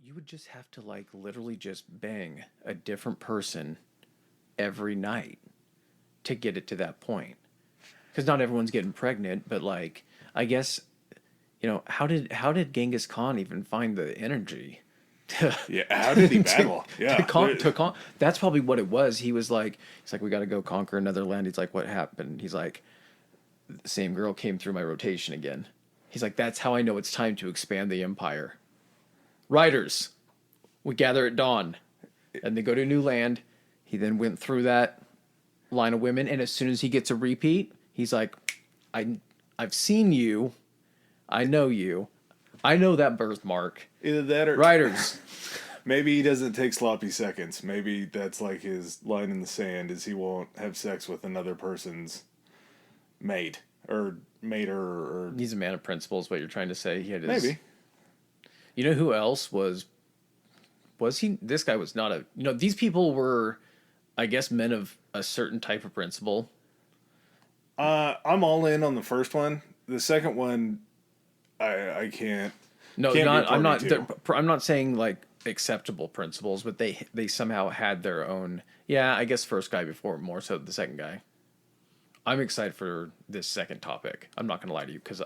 You would just have to like literally just bang a different person every night to get it to that point. Because not everyone's getting pregnant, but like I guess how did Genghis Khan even find the energy to Yeah, how did he battle? Yeah, that's probably what it was. He's like we got to go conquer another land. He's like, what happened? He's like, the same girl came through my rotation again. He's like, that's how I know it's time to expand the empire. Riders, we gather at dawn, and they go to a new land. He then went through that line of women, and as soon as he gets a repeat, he's like, I've seen you, I know you, I know that birthmark. either that or Riders, maybe he doesn't take sloppy seconds. Maybe that's like his line in the sand is he won't have sex with another person's mate or mater or he's a man of principles. What you're trying to say? He had his, maybe. You know who else was? Was he? This guy was not a. These people were, I guess, men of a certain type of principle. I'm all in on the first one. The second one, I can't. No, can't not. be I'm not. party to. I'm not saying like acceptable principles, but they somehow had their own. Yeah, I guess first guy before more so the second guy. I'm excited for this second topic. I'm not going to lie to you because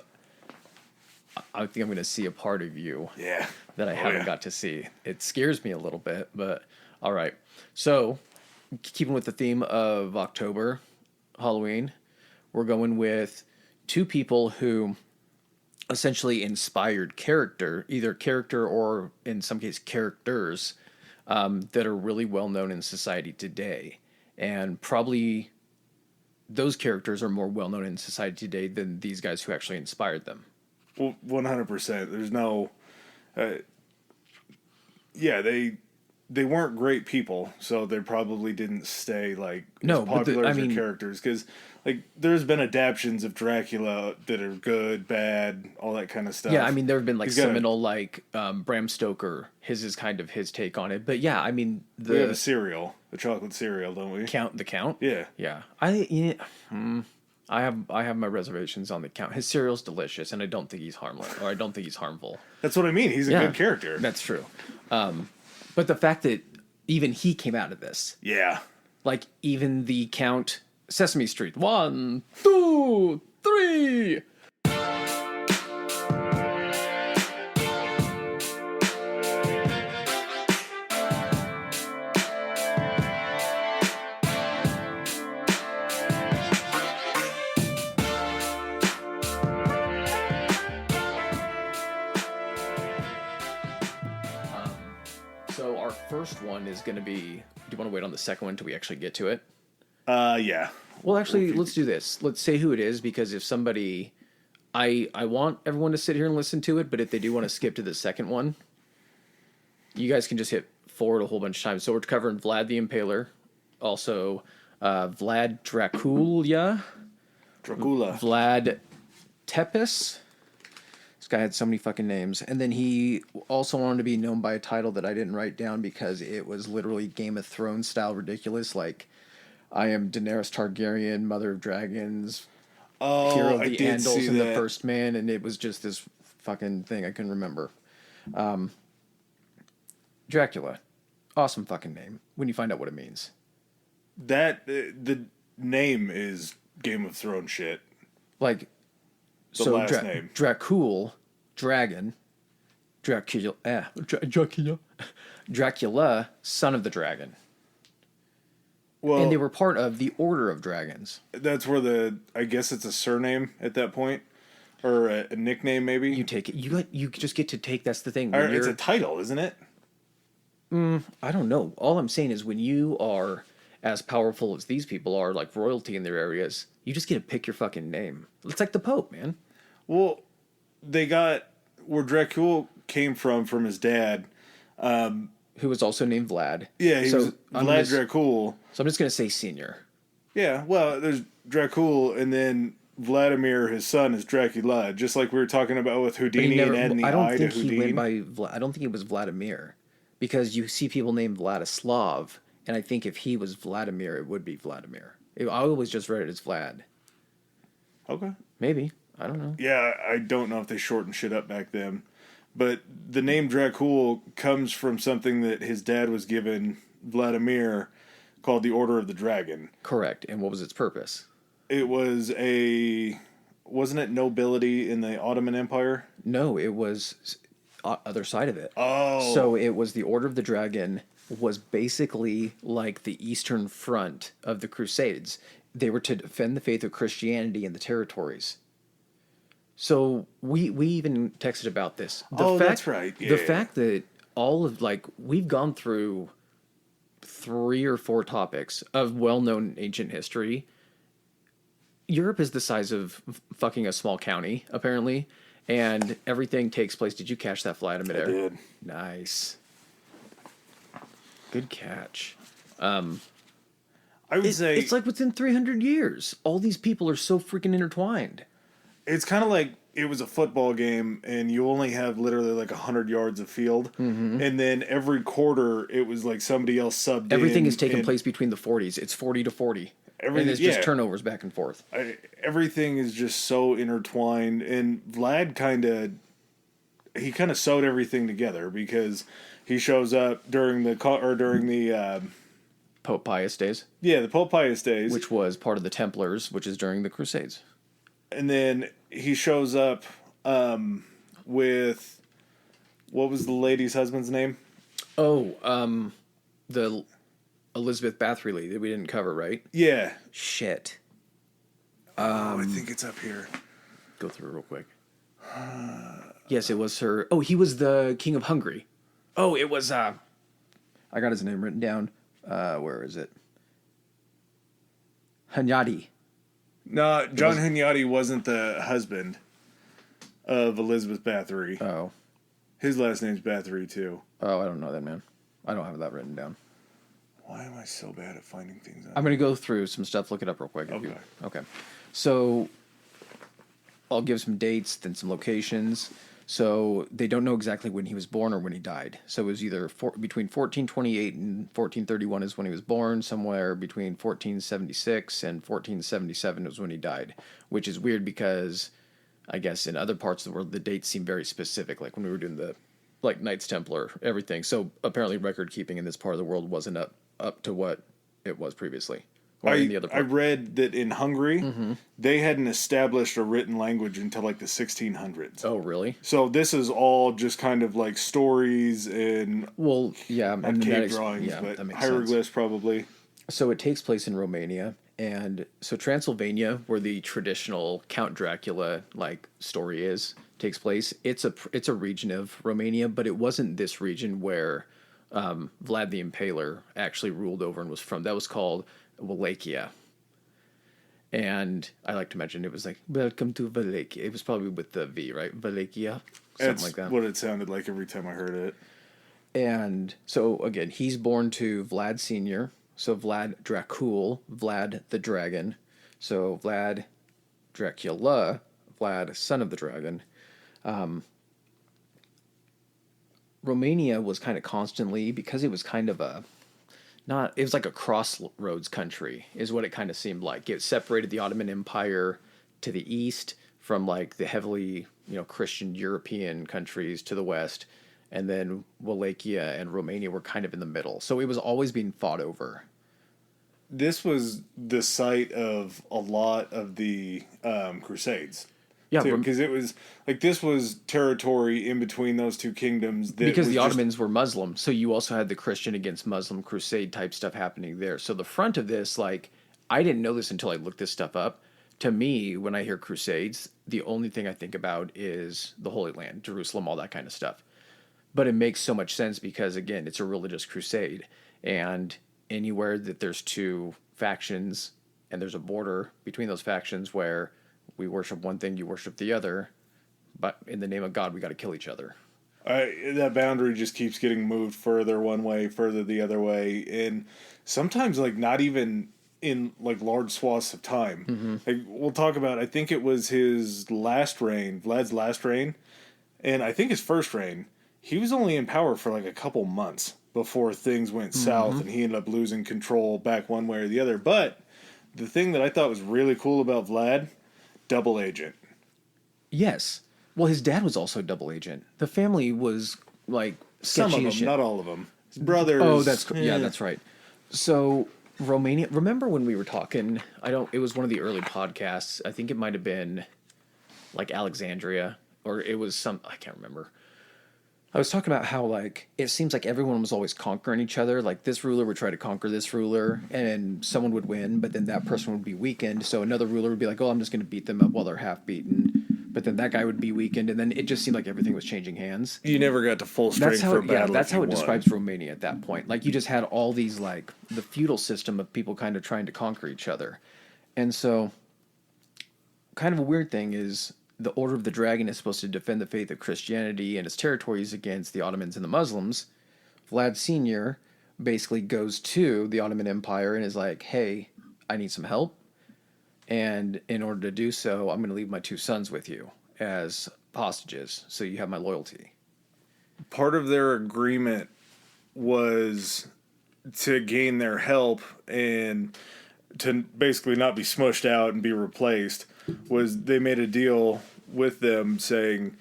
I think I'm going to see a part of you Yeah. that I Oh, haven't yeah. got to see. It scares me a little bit, but all right. So, keeping with the theme of October, Halloween, we're going with two people who essentially inspired either character or in some case characters that are really well known in society today. And probably those characters are more well known in society today than these guys who actually inspired them. Well, 100%. There's no. Uh, yeah, they weren't great people, so they probably didn't stay like No, as but popular as their mean, characters. Because like there's been adaptions of Dracula that are good, bad, all that kind of stuff. yeah, I mean, there have been like He's got seminal, like Bram Stoker. His is kind of his take on it, but yeah, I mean, we have a the cereal, the chocolate cereal, don't we? count. Yeah. Yeah, I have my reservations on the count. His cereal's delicious, and I don't think he's harmless, or I don't think he's harmful. That's what I mean. He's a Yeah, good character. that's true. But the fact that even he came out of this, Yeah. like even the Count Sesame Street, 1, 2, 3. So our first one is going to be. Do you want to wait on the second one until we actually get to it? Yeah. Well, actually, let's do this. Let's say who it is, because if somebody, I want everyone to sit here and listen to it, but if they do want to skip to the second one, you guys can just hit forward a whole bunch of times. So we're covering Vlad the Impaler, also Vlad Dracula, Vlad Tepes. This guy had so many fucking names. And then he also wanted to be known by a title that I didn't write down because it was literally Game of Thrones style ridiculous. Like, I am Daenerys Targaryen, Mother of Dragons, Hero of I the did see Andals, and the that. First Man. And it was just this fucking thing I couldn't remember. Dracula. Awesome fucking name when you find out what it means. That the name is Game of Thrones shit. Like, The last name. Dracul, dragon, Dracula, son of the dragon. Well, And they were part of the Order of Dragons. that's where I guess it's a surname at that point, or a nickname maybe. You take it. You just get to take. That's the thing. Or When it's you're, a title, isn't it? I don't know. All I'm saying is when you are as powerful as these people are, like royalty in their areas, you just get to pick your fucking name. It's like the Pope, man. Well, they got where Dracula came from his dad. Who was also named Vlad. Yeah, he was I'm Vlad just, Dracul. So I'm just gonna say senior. Yeah, well, there's Dracul, and then Vladimir, his son, is Dracula. Just like we were talking about with But he Houdini never, and adding the I don't I to think he Houdini. went by. I don't think it was Vladimir, because you see people named Vladislav, and I think if he was Vladimir, it would be Vladimir. I always just read it as Vlad. Okay. Maybe I don't know. Yeah, I don't know if they shortened shit up back then. But the name Dracula comes from something that his dad was given, Vladimir, called the Order of the Dragon. Correct. And what was its purpose? It was wasn't it nobility in the Ottoman Empire? No, it was other side of it. Oh. So it was the Order of the Dragon was basically like the Eastern Front of the Crusades. They were to defend the faith of Christianity in the territories. So we even texted about this. That's right. The fact that all of we've gone through 3 or 4 topics of well-known ancient history. Europe is the size of fucking a small county, apparently, and everything takes place. Did you catch that fly out of midair? I did. Nice. Good catch. I would say it's like within 300 years. All these people are so freaking intertwined. it's kind of like it was a football game and you only have literally like 100 yards of field. Mm-hmm. And then every quarter it was like somebody else subbed Everything is taking place between the 40s. It's 40 to 40. And it's just turnovers back and forth. Everything is just so intertwined. And Vlad kind of sewed everything together because he shows up during the Pope Pius days. Yeah, the Pope Pius days. Which was part of the Templars, which is during the Crusades. And then he shows up with, what was the lady's husband's name? Oh, the Elizabeth Bathory that we didn't cover, right? Yeah. Shit. I think it's up here. Go through it real quick. Yes, it was her. Oh, he was the King of Hungary. Oh, it was, I got his name written down. Where is it? Hunyadi. No, John Hunyadi wasn't the husband of Elizabeth Bathory. Oh. His last name's Bathory, too. Oh, I don't know that, man. I don't have that written down. Why am I so bad at finding things out? I'm going to go through some stuff, look it up real quick. Okay. Okay. So, I'll give some dates, then some locations. So, they don't know exactly when he was born or when he died. So, it was either between 1428 and 1431 is when he was born. Somewhere between 1476 and 1477 was when he died. Which is weird because, I guess, in other parts of the world, the dates seem very specific. Like when we were doing the Knights Templar, everything. So, apparently record keeping in this part of the world wasn't up to what it was previously. I read that in Hungary, they hadn't established a written language until like the 1600s. Oh, really? So this is all just kind of like stories and and cave drawings, but hieroglyphs probably. So it takes place in Romania, and so Transylvania, where the traditional Count Dracula story takes place. It's a region of Romania, but it wasn't this region where Vlad the Impaler actually ruled over and was from. That was called Wallachia. And I like to mention it was like, welcome to Wallachia. It was probably with the V, right? Wallachia. Something like that. That's what it sounded like every time I heard it. And so, again, he's born to Vlad Sr., so Vlad Dracul, Vlad the Dragon. So Vlad Dracula, Vlad, son of the dragon. Romania was kind of constantly, because it was kind of it was like a crossroads country, is what it kind of seemed like. It separated the Ottoman Empire to the east from the heavily, Christian European countries to the west, and then Wallachia and Romania were kind of in the middle. So it was always being fought over. This was the site of a lot of the Crusades. Yeah, because it was this was territory in between those two kingdoms. Because the Ottomans were Muslim, so you also had the Christian against Muslim crusade type stuff happening there. So the front of this, I didn't know this until I looked this stuff up. To me, when I hear crusades, the only thing I think about is the Holy Land, Jerusalem, all that kind of stuff. But it makes so much sense because, again, it's a religious crusade. And anywhere that there's two factions and there's a border between those factions where we worship one thing, you worship the other, but in the name of God, we got to kill each other. That boundary just keeps getting moved further one way, further the other way, and sometimes not even in large swaths of time. Mm-hmm. We'll talk about. I think it was his last reign, Vlad's last reign, and I think his first reign. He was only in power for a couple months before things went south, and he ended up losing control back one way or the other. But the thing that I thought was really cool about Vlad. Double agent. Yes. Well, his dad was also a double agent. The family was like Some sketchy of as them, shit. not all of them. His brothers. Oh, yeah, that's right. So Romania. Remember when we were talking? It was one of the early podcasts. I think it might have been like Alexandria, or it was some. I can't remember. I was talking about how like it seems like everyone was always conquering each other. Like this ruler would try to conquer this ruler, and someone would win, but then that person would be weakened. So another ruler would be like, "Oh, I'm just going to beat them up while they're half beaten." But then that guy would be weakened, and then it just seemed like everything was changing hands. You never got to full strength for a battle. That's how it describes Romania at that point. Like you just had all these like the feudal system of people kind of trying to conquer each other, and so kind of a weird thing is the Order of the Dragon is supposed to defend the faith of Christianity and its territories against the Ottomans and the Muslims. Vlad Sr. basically goes to the Ottoman Empire and is like, "Hey, I need some help. And in order to do so, I'm going to leave my 2 sons with you as hostages, so you have my loyalty." Part of their agreement was to gain their help and to basically not be smushed out and be replaced. Was they made a deal with them saying,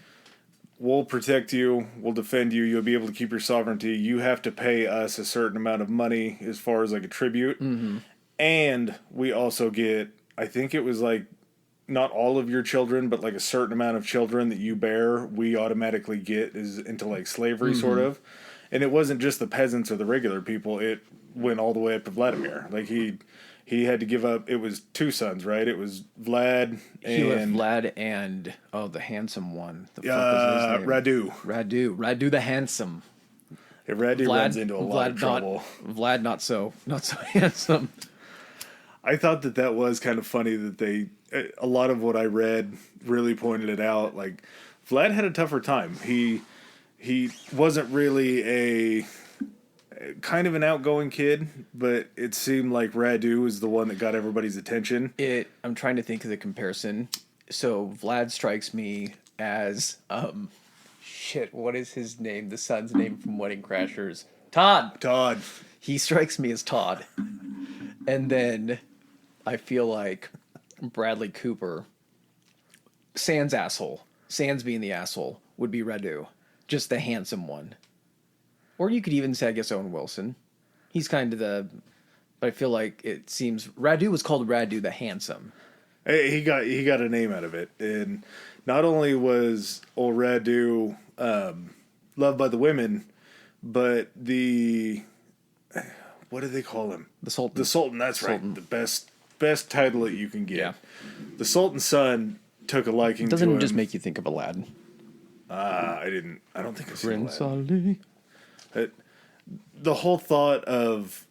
"We'll protect you, we'll defend you, you'll be able to keep your sovereignty. You have to pay us a certain amount of money as far as like a tribute. Mm-hmm. And we also get, I think it was like not all of your children, but like a certain amount of children that you bear, we automatically get is into like slavery sort of." And it wasn't just the peasants or the regular people. It went all the way up to Vladimir. Like he had to give up. It was 2 sons, right? It was Vlad and He left Vlad and the handsome one. The fuck was his name? Radu the handsome. If Radu runs into a lot of trouble. Vlad not so handsome. I thought that was kind of funny that a lot of what I read really pointed it out. Like, Vlad had a tougher time. He wasn't really a kind of an outgoing kid, but it seemed like Radu was the one that got everybody's attention. I'm trying to think of the comparison. So Vlad strikes me as what is his name? The son's name from Wedding Crashers. Todd. He strikes me as Todd. And then I feel like Bradley Cooper, Sans being the asshole, would be Radu. Just the handsome one. Or you could even say, I guess, Owen Wilson. He's kind of but I feel like it seems Radu was called Radu the Handsome. He got a name out of it. And not only was old Radu loved by the women, but what do they call him? The Sultan. The Sultan, that's Sultan. Right. The best title that you can get. Yeah. The Sultan's son took a liking to him. Doesn't it just make you think of Aladdin? I don't think I've seen Prince Ali. The whole thought of,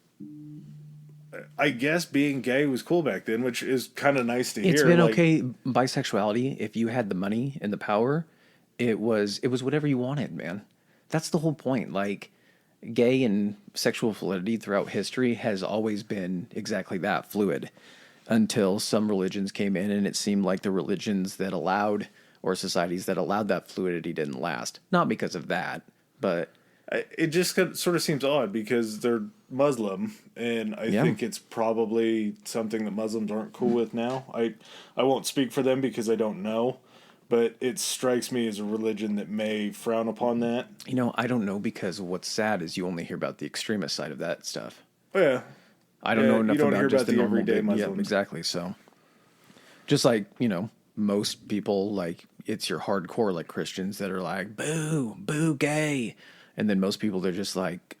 I guess, being gay was cool back then, which is kind of nice to hear. It's been okay. Bisexuality, if you had the money and the power, it was whatever you wanted, man. That's the whole point. Like, gay and sexual fluidity throughout history has always been exactly that, fluid, until some religions came in and it seemed like the religions that allowed, or societies that allowed that fluidity didn't last. Not because of that, but it just sort of seems odd because they're Muslim, and I think it's probably something that Muslims aren't cool with now. I won't speak for them because I don't know, but it strikes me as a religion that may frown upon that. You know, I don't know, because what's sad is you only hear about the extremist side of that stuff. Yeah. I don't know enough about just the everyday Muslims. Yeah, exactly. So, just like, most people, like, it's your hardcore, like, Christians that are like, boo, gay. And then most people, they're just like,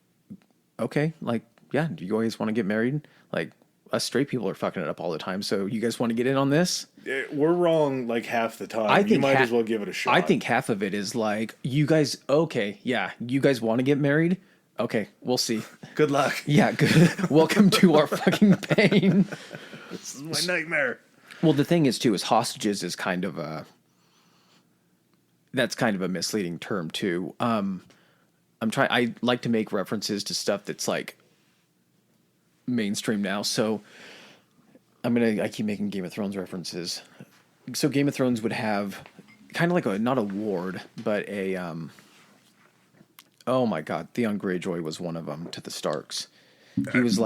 okay, like, yeah, do you guys want to get married? Like, us straight people are fucking it up all the time. So you guys want to get in on this? We're wrong like half the time. You might as well give it a shot. I think half of it is like, you guys, okay, yeah, you guys want to get married? Okay, we'll see. Good luck. Yeah, good. Welcome to our fucking pain. This is my nightmare. Well, the thing is, too, is hostages is kind of that's kind of a misleading term, too. I like to make references to stuff that's like mainstream now. So I keep making Game of Thrones references. So Game of Thrones would have kind of like not a ward, but a, oh my God, Theon Greyjoy was one of them to the Starks. He was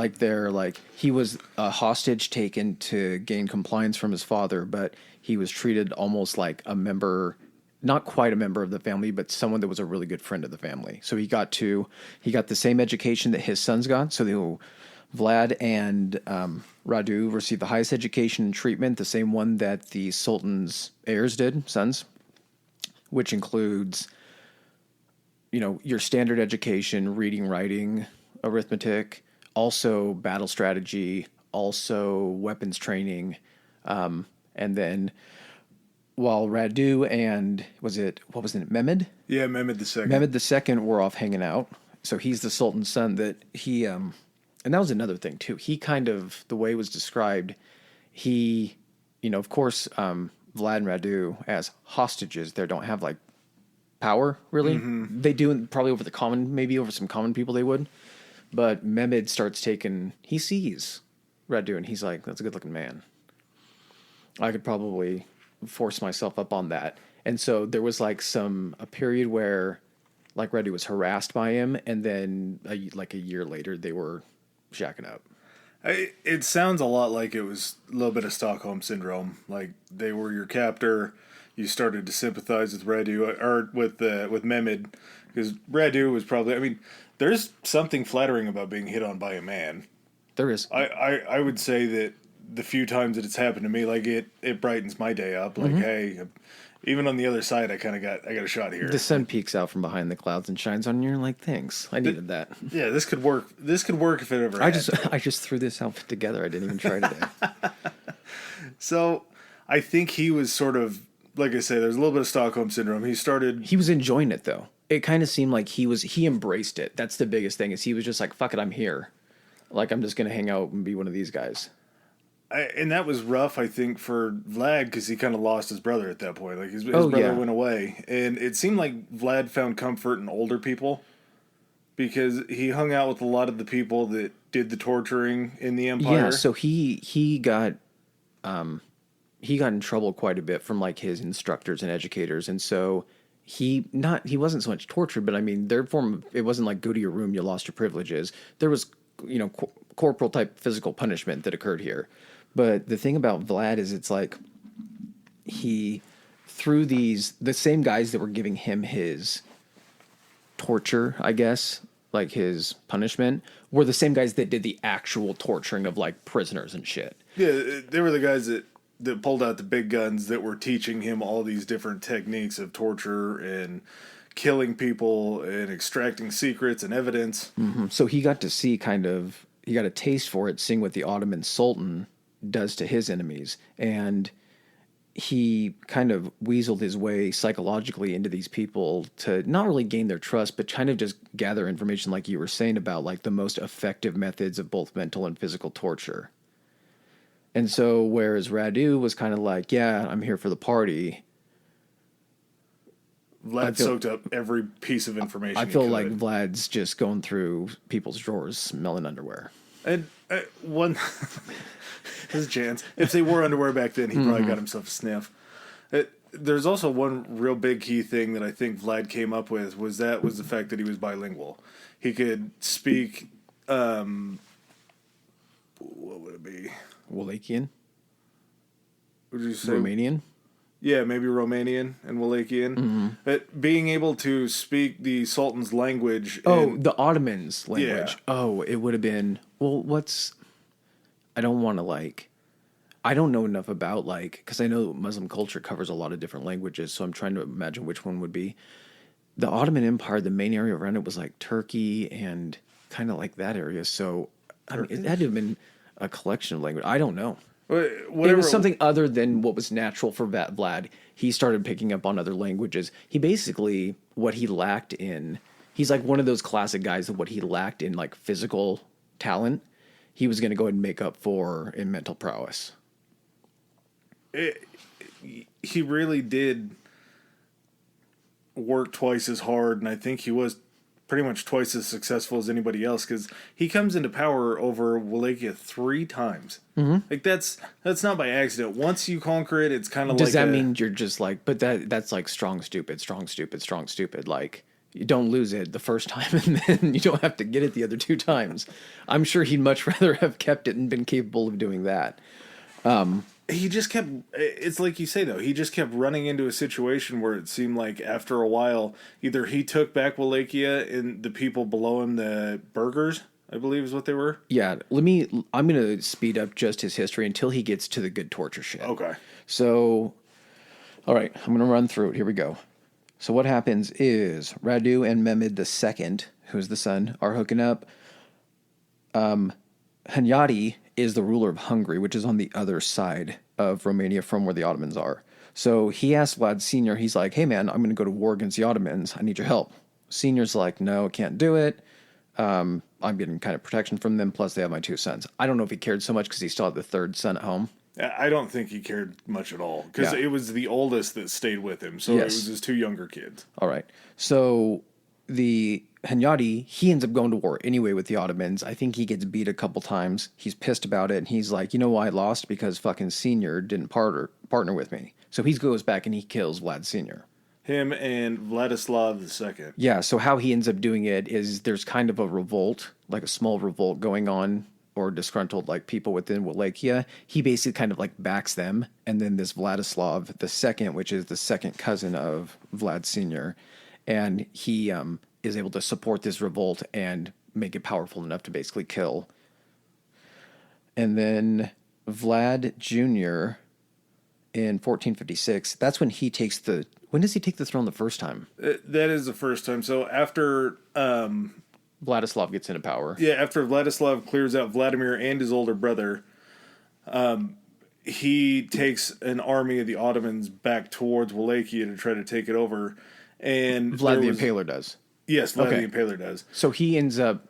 he was a hostage taken to gain compliance from his father, but he was treated almost like a member not quite a member of the family, but someone that was a really good friend of the family. So he got the same education that his sons got. So Vlad and Radu received the highest education and treatment, the same one that the Sultan's heirs did, sons, which includes, your standard education, reading, writing, arithmetic, also battle strategy, also weapons training, and then while Radu and Mehmed? Yeah, Mehmed the Second. Mehmed the Second were off hanging out. So he's the Sultan's son that he, and that was another thing too. He kind of, the way it was described, he, of course, Vlad and Radu as hostages there don't have like power really. Mm-hmm. They do probably maybe over some common people they would. But Mehmed he sees Radu and he's like, that's a good looking man. I could probably force myself up on that. And so there was like a period where like Radu was harassed by him, and then a year later they were shacking up. It sounds a lot like it was a little bit of Stockholm syndrome. Like they were your captor, you started to sympathize with Radu or with Mehmed, because Radu was probably. I mean, there's something flattering about being hit on by a man. There is. I would say that the few times that it's happened to me, like it brightens my day up. Like, hey, even on the other side, I got a shot here. The sun peeks out from behind the clouds and shines on you. You're like, thanks, I needed that. Yeah, this could work. This could work if it ever. I just threw this outfit together. I didn't even try today. So, I think he was sort of like I say. There's a little bit of Stockholm syndrome. He was enjoying it though. It kind of seemed like he embraced it. That's the biggest thing. Is he was just like, fuck it, I'm here. Like I'm just gonna hang out and be one of these guys. And that was rough, I think, for Vlad because he kind of lost his brother at that point. Like his brother went away, and it seemed like Vlad found comfort in older people because he hung out with a lot of the people that did the torturing in the Empire. Yeah, so he got in trouble quite a bit from like his instructors and educators, and so he wasn't so much tortured, but I mean it wasn't like go to your room, you lost your privileges. There was corporal type physical punishment that occurred here. But the thing about Vlad is it's like the same guys that were giving him his torture, I guess, like his punishment, were the same guys that did the actual torturing of like prisoners and shit. Yeah, they were the guys that pulled out the big guns that were teaching him all these different techniques of torture and killing people and extracting secrets and evidence. Mm-hmm. So he got to see he got a taste for it, seeing what the Ottoman Sultan does to his enemies. And he kind of weaseled his way psychologically into these people to not really gain their trust, but kind of just gather information like you were saying about like the most effective methods of both mental and physical torture. And so whereas Radu was kind of like, yeah, I'm here for the party, Vlad soaked up every piece of information. I feel like Vlad's just going through people's drawers smelling underwear. And one, there's a chance. If they wore underwear back then, he probably got himself a sniff. There's also one real big key thing that I think Vlad came up with was the fact that he was bilingual. He could speak, what would it be? Wallachian? What did you say? Romanian? Yeah, maybe Romanian and Wallachian. Mm-hmm. But being able to speak the Sultan's language. The Ottomans' language. Yeah. Oh, it would have been... Well, I don't want to, I don't know enough about, because I know Muslim culture covers a lot of different languages, so I'm trying to imagine which one would be. The Ottoman Empire, the main area around it was, Turkey and kind of like that area. So, I mean, it had to have been a collection of language. I don't know. It was something other than what was natural for Vlad. He started picking up on other languages. He basically, what he lacked in, he's like one of those classic guys that what he lacked in physical talent, he was going to go ahead and make up for in mental prowess. He really did work twice as hard, and I think he was pretty much twice as successful as anybody else because he comes into power over Wallachia 3 times. Mm-hmm. That's not by accident. Once you conquer it, it's kind of like. Does that mean you're just but that's strong, stupid, strong, stupid, strong, stupid? You don't lose it the first time, and then you don't have to get it the other 2 times. I'm sure he'd much rather have kept it and been capable of doing that. he just kept, it's like you say though, he just kept running into a situation where it seemed like after a while either he took back Wallachia and the people below him, the burghers, I believe is what they were. Yeah, I'm going to speed up just his history until he gets to the good torture shit. Okay. So, all right, I'm going to run through it. Here we go. So what happens is Radu and Mehmed II, who's the son, are hooking up. Hunyadi is the ruler of Hungary, which is on the other side of Romania from where the Ottomans are. So he asked Vlad Sr., he's like, hey man, I'm going to go to war against the Ottomans. I need your help. Senior's like, no, can't do it. I'm getting kind of protection from them, plus they have my two sons. I don't know if he cared so much because he still had the third son at home. I don't think he cared much at all because it was the oldest that stayed with him. So it was his two younger kids. All right. So the Hunyadi, he ends up going to war anyway with the Ottomans. I think he gets beat a couple times. He's pissed about it. And he's like, you know why I lost? Because fucking Senior didn't partner with me. So he goes back and he kills Vlad Senior. Him and Vladislav II. Yeah. So how he ends up doing it is there's kind of a revolt, like a small revolt going on, or disgruntled like people within Wallachia. He basically kind of like backs them. And then this Vladislav II, which is the second cousin of Vlad Senior, and he is able to support this revolt and make it powerful enough to basically kill. And then Vlad Jr. in 1456, that's when he takes the... When does he take the throne the first time? That is the first time. So after... Vladislav gets into power. Yeah, after Vladislav clears out Vladimir and his older brother, he takes an army of the Ottomans back towards Wallachia to try to take it over. And Vlad the Impaler does. Yes, Vlad the Impaler does. So he ends up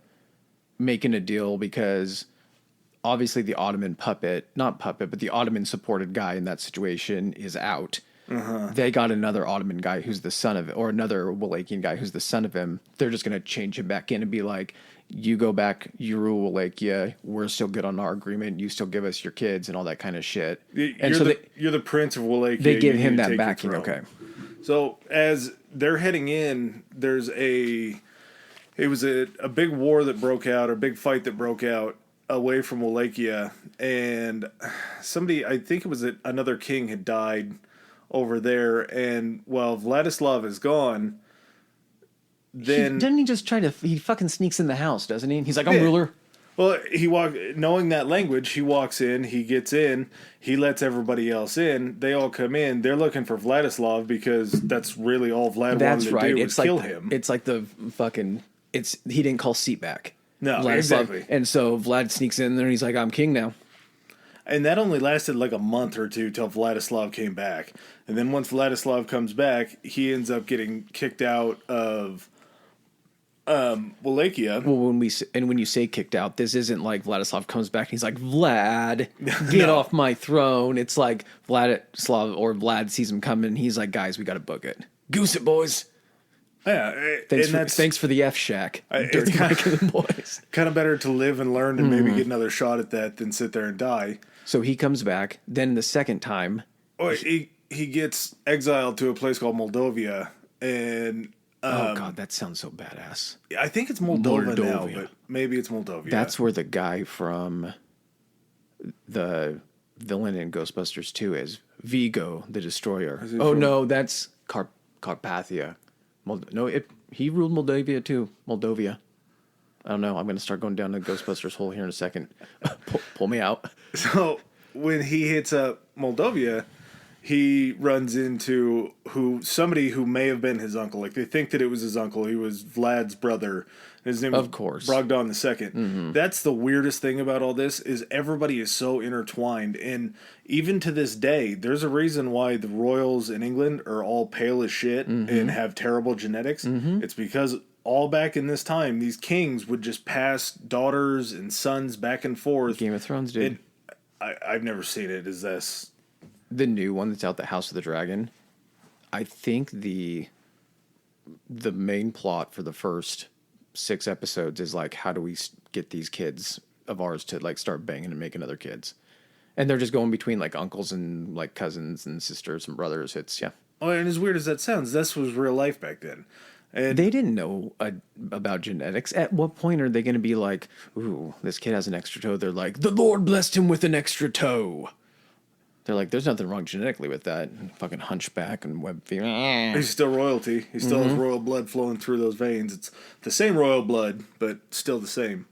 making a deal because obviously the Ottoman but the Ottoman supported guy in that situation is out. They got another Ottoman guy who's the son of, or another Wallachian guy who's the son of him. They're just going to change him back in and be like, you go back, you rule Wallachia, we're still good on our agreement, you still give us your kids and all that kind of shit. You're the prince of Wallachia. They give him that backing, okay. So as they're heading in, it was a big war that broke out, or big fight that broke out away from Wallachia, and I think it was another king had died over there, and while Vladislav is gone, then... Doesn't he just he fucking sneaks in the house, doesn't he? He's like, I'm ruler. Well, knowing that language, he walks in, he gets in, he lets everybody else in, they all come in, they're looking for Vladislav because that's really all Vlad wanted to do was kill him. It's like the fucking... he didn't call seat back. No, Vladislav, exactly. And so Vlad sneaks in there and he's like, I'm king now. And that only lasted like a month or two till Vladislav came back. And then once Vladislav comes back, he ends up getting kicked out of Wallachia. Well, when you say kicked out, this isn't like Vladislav comes back and he's like, Vlad, get off my throne. It's like Vlad sees him coming and he's like, guys, we got to book it. Goose it, boys. Yeah, thanks for the F Shack. It's kind of better to live and learn and maybe get another shot at that than sit there and die. So he comes back. Then the second time, he gets exiled to a place called Moldavia, and oh god, that sounds so badass. I think it's Moldova now, but maybe it's Moldavia. That's where the guy from the villain in Ghostbusters 2 is, Vigo the Destroyer. No, that's Carpathia. He ruled Moldavia too. Moldavia. I don't know. I'm going to start going down the Ghostbusters hole here in a second. Pull me out. So when he hits up Moldavia, he runs into somebody who may have been his uncle. Like they think that it was his uncle. He was Vlad's brother. His name was Brogdon II. Mm-hmm. That's the weirdest thing about all this is everybody is so intertwined. And even to this day, there's a reason why the royals in England are all pale as shit and have terrible genetics. Mm-hmm. It's because all back in this time, these kings would just pass daughters and sons back and forth. Game of Thrones, dude. I've never seen it. Is this the new one that's out, the House of the Dragon? I think the main plot for the first 6 episodes is like, how do we get these kids of ours to like start banging and making other kids? And they're just going between like uncles and like cousins and sisters and brothers. Oh, and as weird as that sounds, this was real life back then. And they didn't know about genetics. At what point are they going to be like, ooh, this kid has an extra toe? They're like, the Lord blessed him with an extra toe. They're like, there's nothing wrong genetically with that. Fucking hunchback and web feet. He's still royalty. He still has royal blood flowing through those veins. It's the same royal blood, but still the same.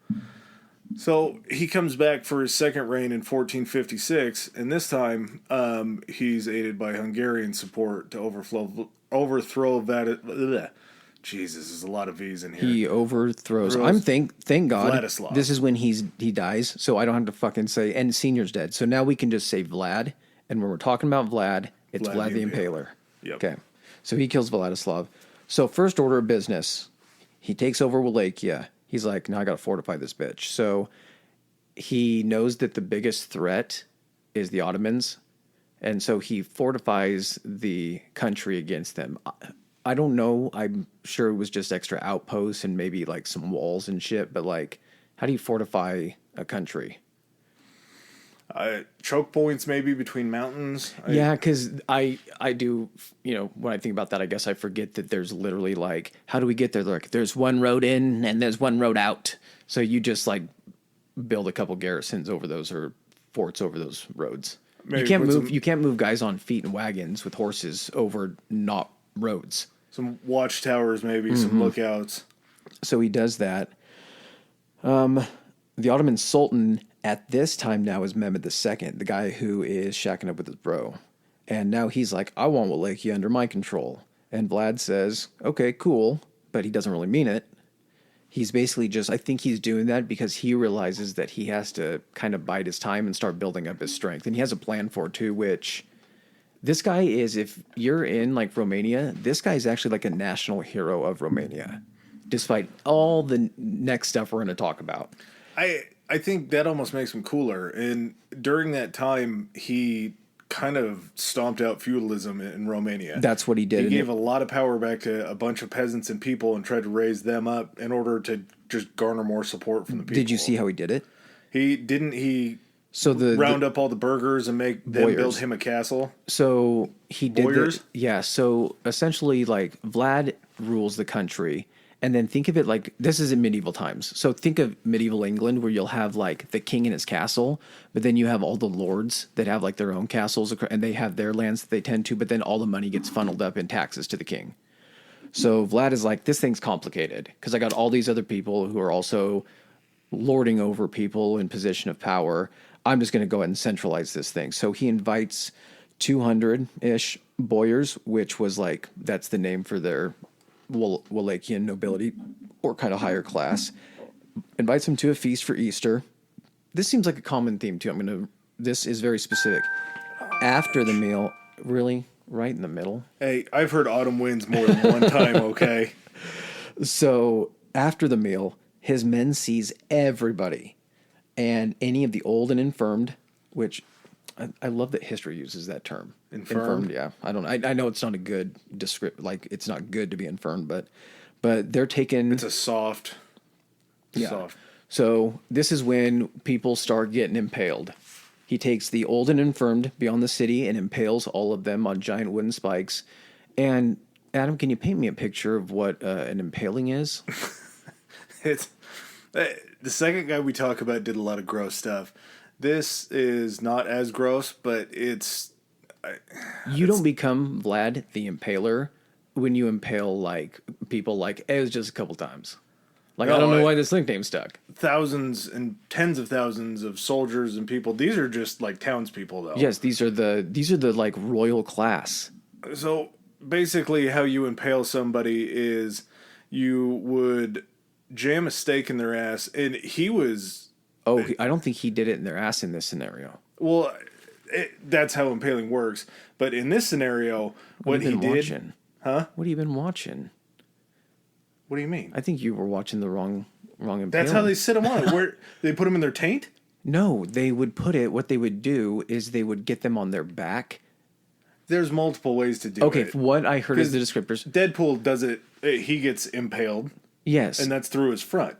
So he comes back for his second reign in 1456, and this time he's aided by Hungarian support to overthrow Jesus, there's a lot of V's in here. He overthrows. Thank God. Vladislav. This is when he dies, so I don't have to fucking say. And Senior's dead, so now we can just say Vlad. And when we're talking about Vlad, it's Vlad the Impaler. Yep. Okay, so he kills Vladislav. So first order of business, he takes over Wallachia. He's like, now I got to fortify this bitch. So he knows that the biggest threat is the Ottomans, and so he fortifies the country against them. I don't know. I'm sure it was just extra outposts and maybe like some walls and shit. But like, how do you fortify a country? Choke points maybe between mountains. Yeah, because I do, when I think about that, I guess I forget that there's literally like, how do we get there? Like, there's one road in and there's one road out. So you just like build a couple garrisons over those or forts over those roads. Maybe you can't move guys on feet and wagons with horses over not roads. Some watchtowers, maybe some lookouts. So he does that. The Ottoman Sultan at this time now is Mehmed II, the guy who is shacking up with his bro. And now he's like, I want Wallachia under my control. And Vlad says, okay, cool. But he doesn't really mean it. He's basically I think he's doing that because he realizes that he has to kind of bide his time and start building up his strength. And he has a plan for it too, which this guy is, if you're in like Romania, this guy is actually like a national hero of Romania, despite all the next stuff we're going to talk about. I think that almost makes him cooler. And during that time, he kind of stomped out feudalism in Romania. That's what he did. He gave a lot of power back to a bunch of peasants and people and tried to raise them up in order to just garner more support from the people. Did you see how he did it? He so round up all the burghers and make them build him a castle. So he did Boyars? Yeah, so essentially like Vlad rules the country. And then think of it like, this is in medieval times. So think of medieval England where you'll have like the king in his castle, but then you have all the lords that have like their own castles and they have their lands that they tend to, but then all the money gets funneled up in taxes to the king. So Vlad is like, this thing's complicated because I got all these other people who are also lording over people in position of power. I'm just going to go ahead and centralize this thing. So he invites 200-ish boyars, which was like, that's the name for their Wallachian nobility or kind of higher class, invites them to a feast for Easter. This seems like a common theme too. This is very specific. After the meal, really right in the middle. Hey, I've heard autumn winds more than one time, okay? So after the meal, his men seize everybody and any of the old and infirmed, which I love that history uses that term. Infirmed, yeah. I know it's not a good description. Like it's not good to be infirmed, but they're taken. It's a soft. Yeah. Soft. So this is when people start getting impaled. He takes the old and infirmed beyond the city and impales all of them on giant wooden spikes. And Adam, can you paint me a picture of what an impaling is? It's the second guy we talk about did a lot of gross stuff. This is not as gross, but it's... You don't become Vlad the Impaler when you impale like people like, it was just a couple times. Like, no, I don't know why this nickname stuck. Thousands and tens of thousands of soldiers and people. These are just like townspeople, though. Yes, these are the like royal class. So basically how you impale somebody is you would jam a stake in their ass, and he was... Oh, I don't think he did it in their ass in this scenario. Well, that's how impaling works. But in this scenario, what he did... Watching? Huh? What have you been watching? What do you mean? I think you were watching the wrong impaling. That's how they sit him on it. Where they put him in their taint? No, they would put it... What they would do is they would get them on their back. There's multiple ways to do it. Okay, what I heard is the descriptors. Deadpool does it... He gets impaled. Yes. And that's through his front.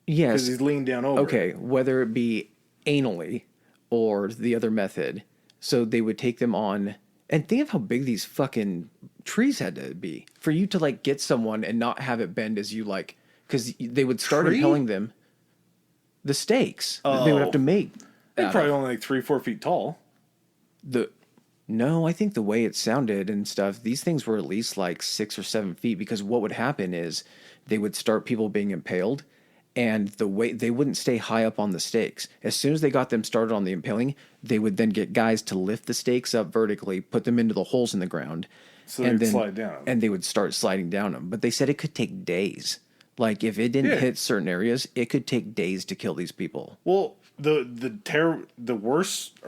Yes. Because he's leaned down over. Okay, whether it be anally or the other method. So they would take them on, and think of how big these fucking trees had to be for you to like get someone and not have it bend as you like, because they would start impaling them. The stakes they would have to make. They're probably only like 3-4 feet tall. The No, I think the way it sounded and stuff, these things were at least like 6 or 7 feet, because what would happen is they would start people being impaled, and the way they wouldn't stay high up on the stakes. As soon as they got them started on the impaling, they would then get guys to lift the stakes up vertically, put them into the holes in the ground, So and they'd then slide down. and they would start sliding down them. But they said it could take days. Like if it didn't Yeah. hit certain areas, it could take days to kill these people. Well, the worst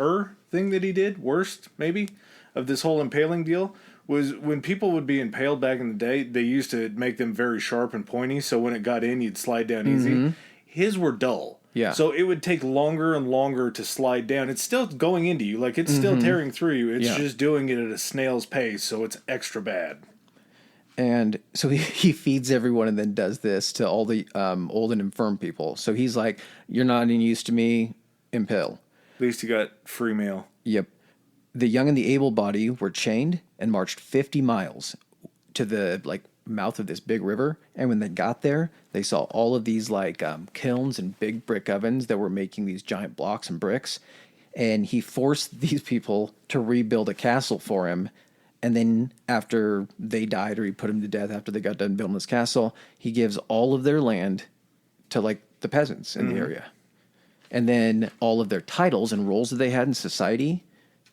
thing that he did, worst maybe, of this whole impaling deal was when people would be impaled back in the day, they used to make them very sharp and pointy, so when it got in, you'd slide down easy. His were dull. Yeah. So it would take longer and longer to slide down. It's still going into you, like it's still tearing through you. It's Yeah. just doing it at a snail's pace, so it's extra bad. And so he feeds everyone and then does this to all the old and infirm people. So he's like, "You're not any use to me, impale." At least you got free meal. Yep. The young and the able-bodied were chained and marched 50 miles to the mouth of this big river. And when they got there, they saw all of these kilns and big brick ovens that were making these giant blocks and bricks. And he forced these people to rebuild a castle for him. And then after they died, or he put them to death after they got done building this castle, he gives all of their land to the peasants in the area. And then all of their titles and roles that they had in society,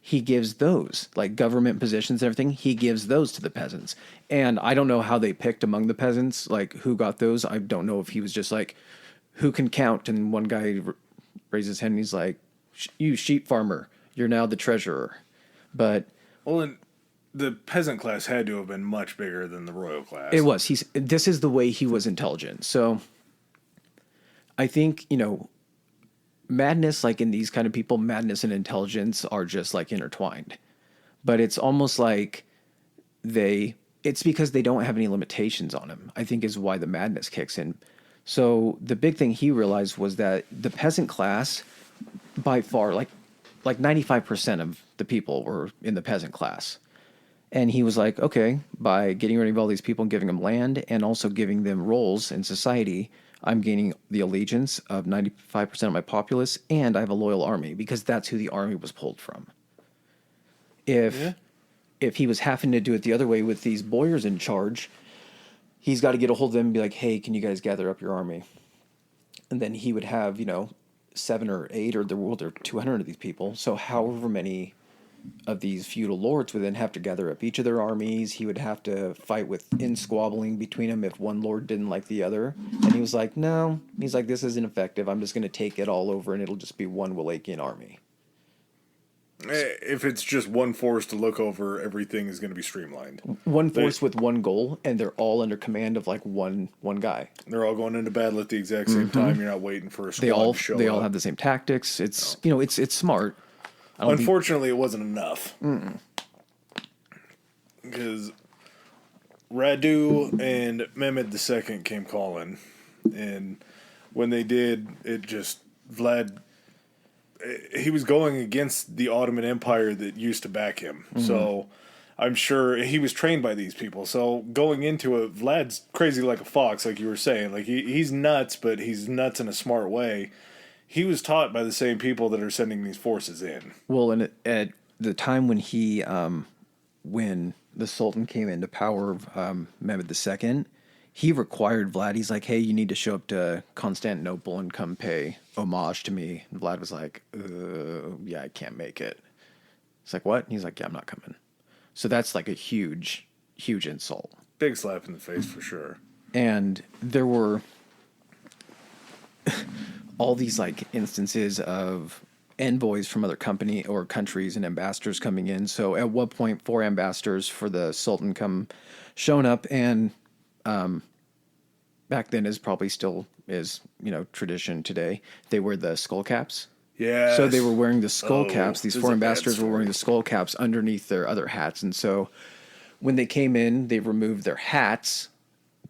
he gives those, like government positions and everything, he gives those to the peasants. And I don't know how they picked among the peasants, like who got those. I don't know if he was just like, who can count? And one guy raised his hand and he's like, "You sheep farmer, you're now the treasurer." But Well, and the peasant class had to have been much bigger than the royal class. it was. This is the way he was intelligent. So I think, madness, like in these kind of people, madness and intelligence are just like intertwined. But it's almost like it's because they don't have any limitations on him, I think, is why the madness kicks in. So the big thing he realized was that the peasant class, by far, like 95% of the people were in the peasant class. And he was like, okay, by getting rid of all these people and giving them land and also giving them roles in society, I'm gaining the allegiance of 95% of my populace, and I have a loyal army, because that's who the army was pulled from. If he was having to do it the other way with these boyars in charge, he's got to get a hold of them and be like, "Hey, can you guys gather up your army?" And then he would have, 7 or 8, or there were 200 of these people. So however many of these feudal lords would then have to gather up each of their armies. He would have to fight in squabbling between them if one lord didn't like the other. And he was like, no. He's like, this isn't effective. I'm just going to take it all over, and it'll just be one Wallachian army. If it's just one force to look over, everything is going to be streamlined. One force with one goal, and they're all under command of one guy. They're all going into battle at the exact same time. You're not waiting for a squad to show up. They all have the same tactics. It's it's smart. Unfortunately, it wasn't enough. Because Radu and Mehmed II came calling. And when they did, Vlad, he was going against the Ottoman Empire that used to back him. So I'm sure he was trained by these people. So going into it, Vlad's crazy like a fox, like you were saying. Like he's nuts, but he's nuts in a smart way. He was taught by the same people that are sending these forces in. Well, and at the time when when the Sultan came into power, Mehmed II, he required Vlad. He's like, "Hey, you need to show up to Constantinople and come pay homage to me." And Vlad was like, "Yeah, I can't make it." It's like, "What?" And he's like, "Yeah, I'm not coming." So that's like a huge, huge insult. Big slap in the face for sure. And there were all these instances of envoys from other countries and ambassadors coming in. So at one point, 4 ambassadors for the Sultan shown up, and back then, is probably still is tradition today, they wear the skull caps. Yeah. So they were wearing the skull caps. These 4 ambassadors were wearing the story. skull caps underneath their other hats, and so when they came in, they removed their hats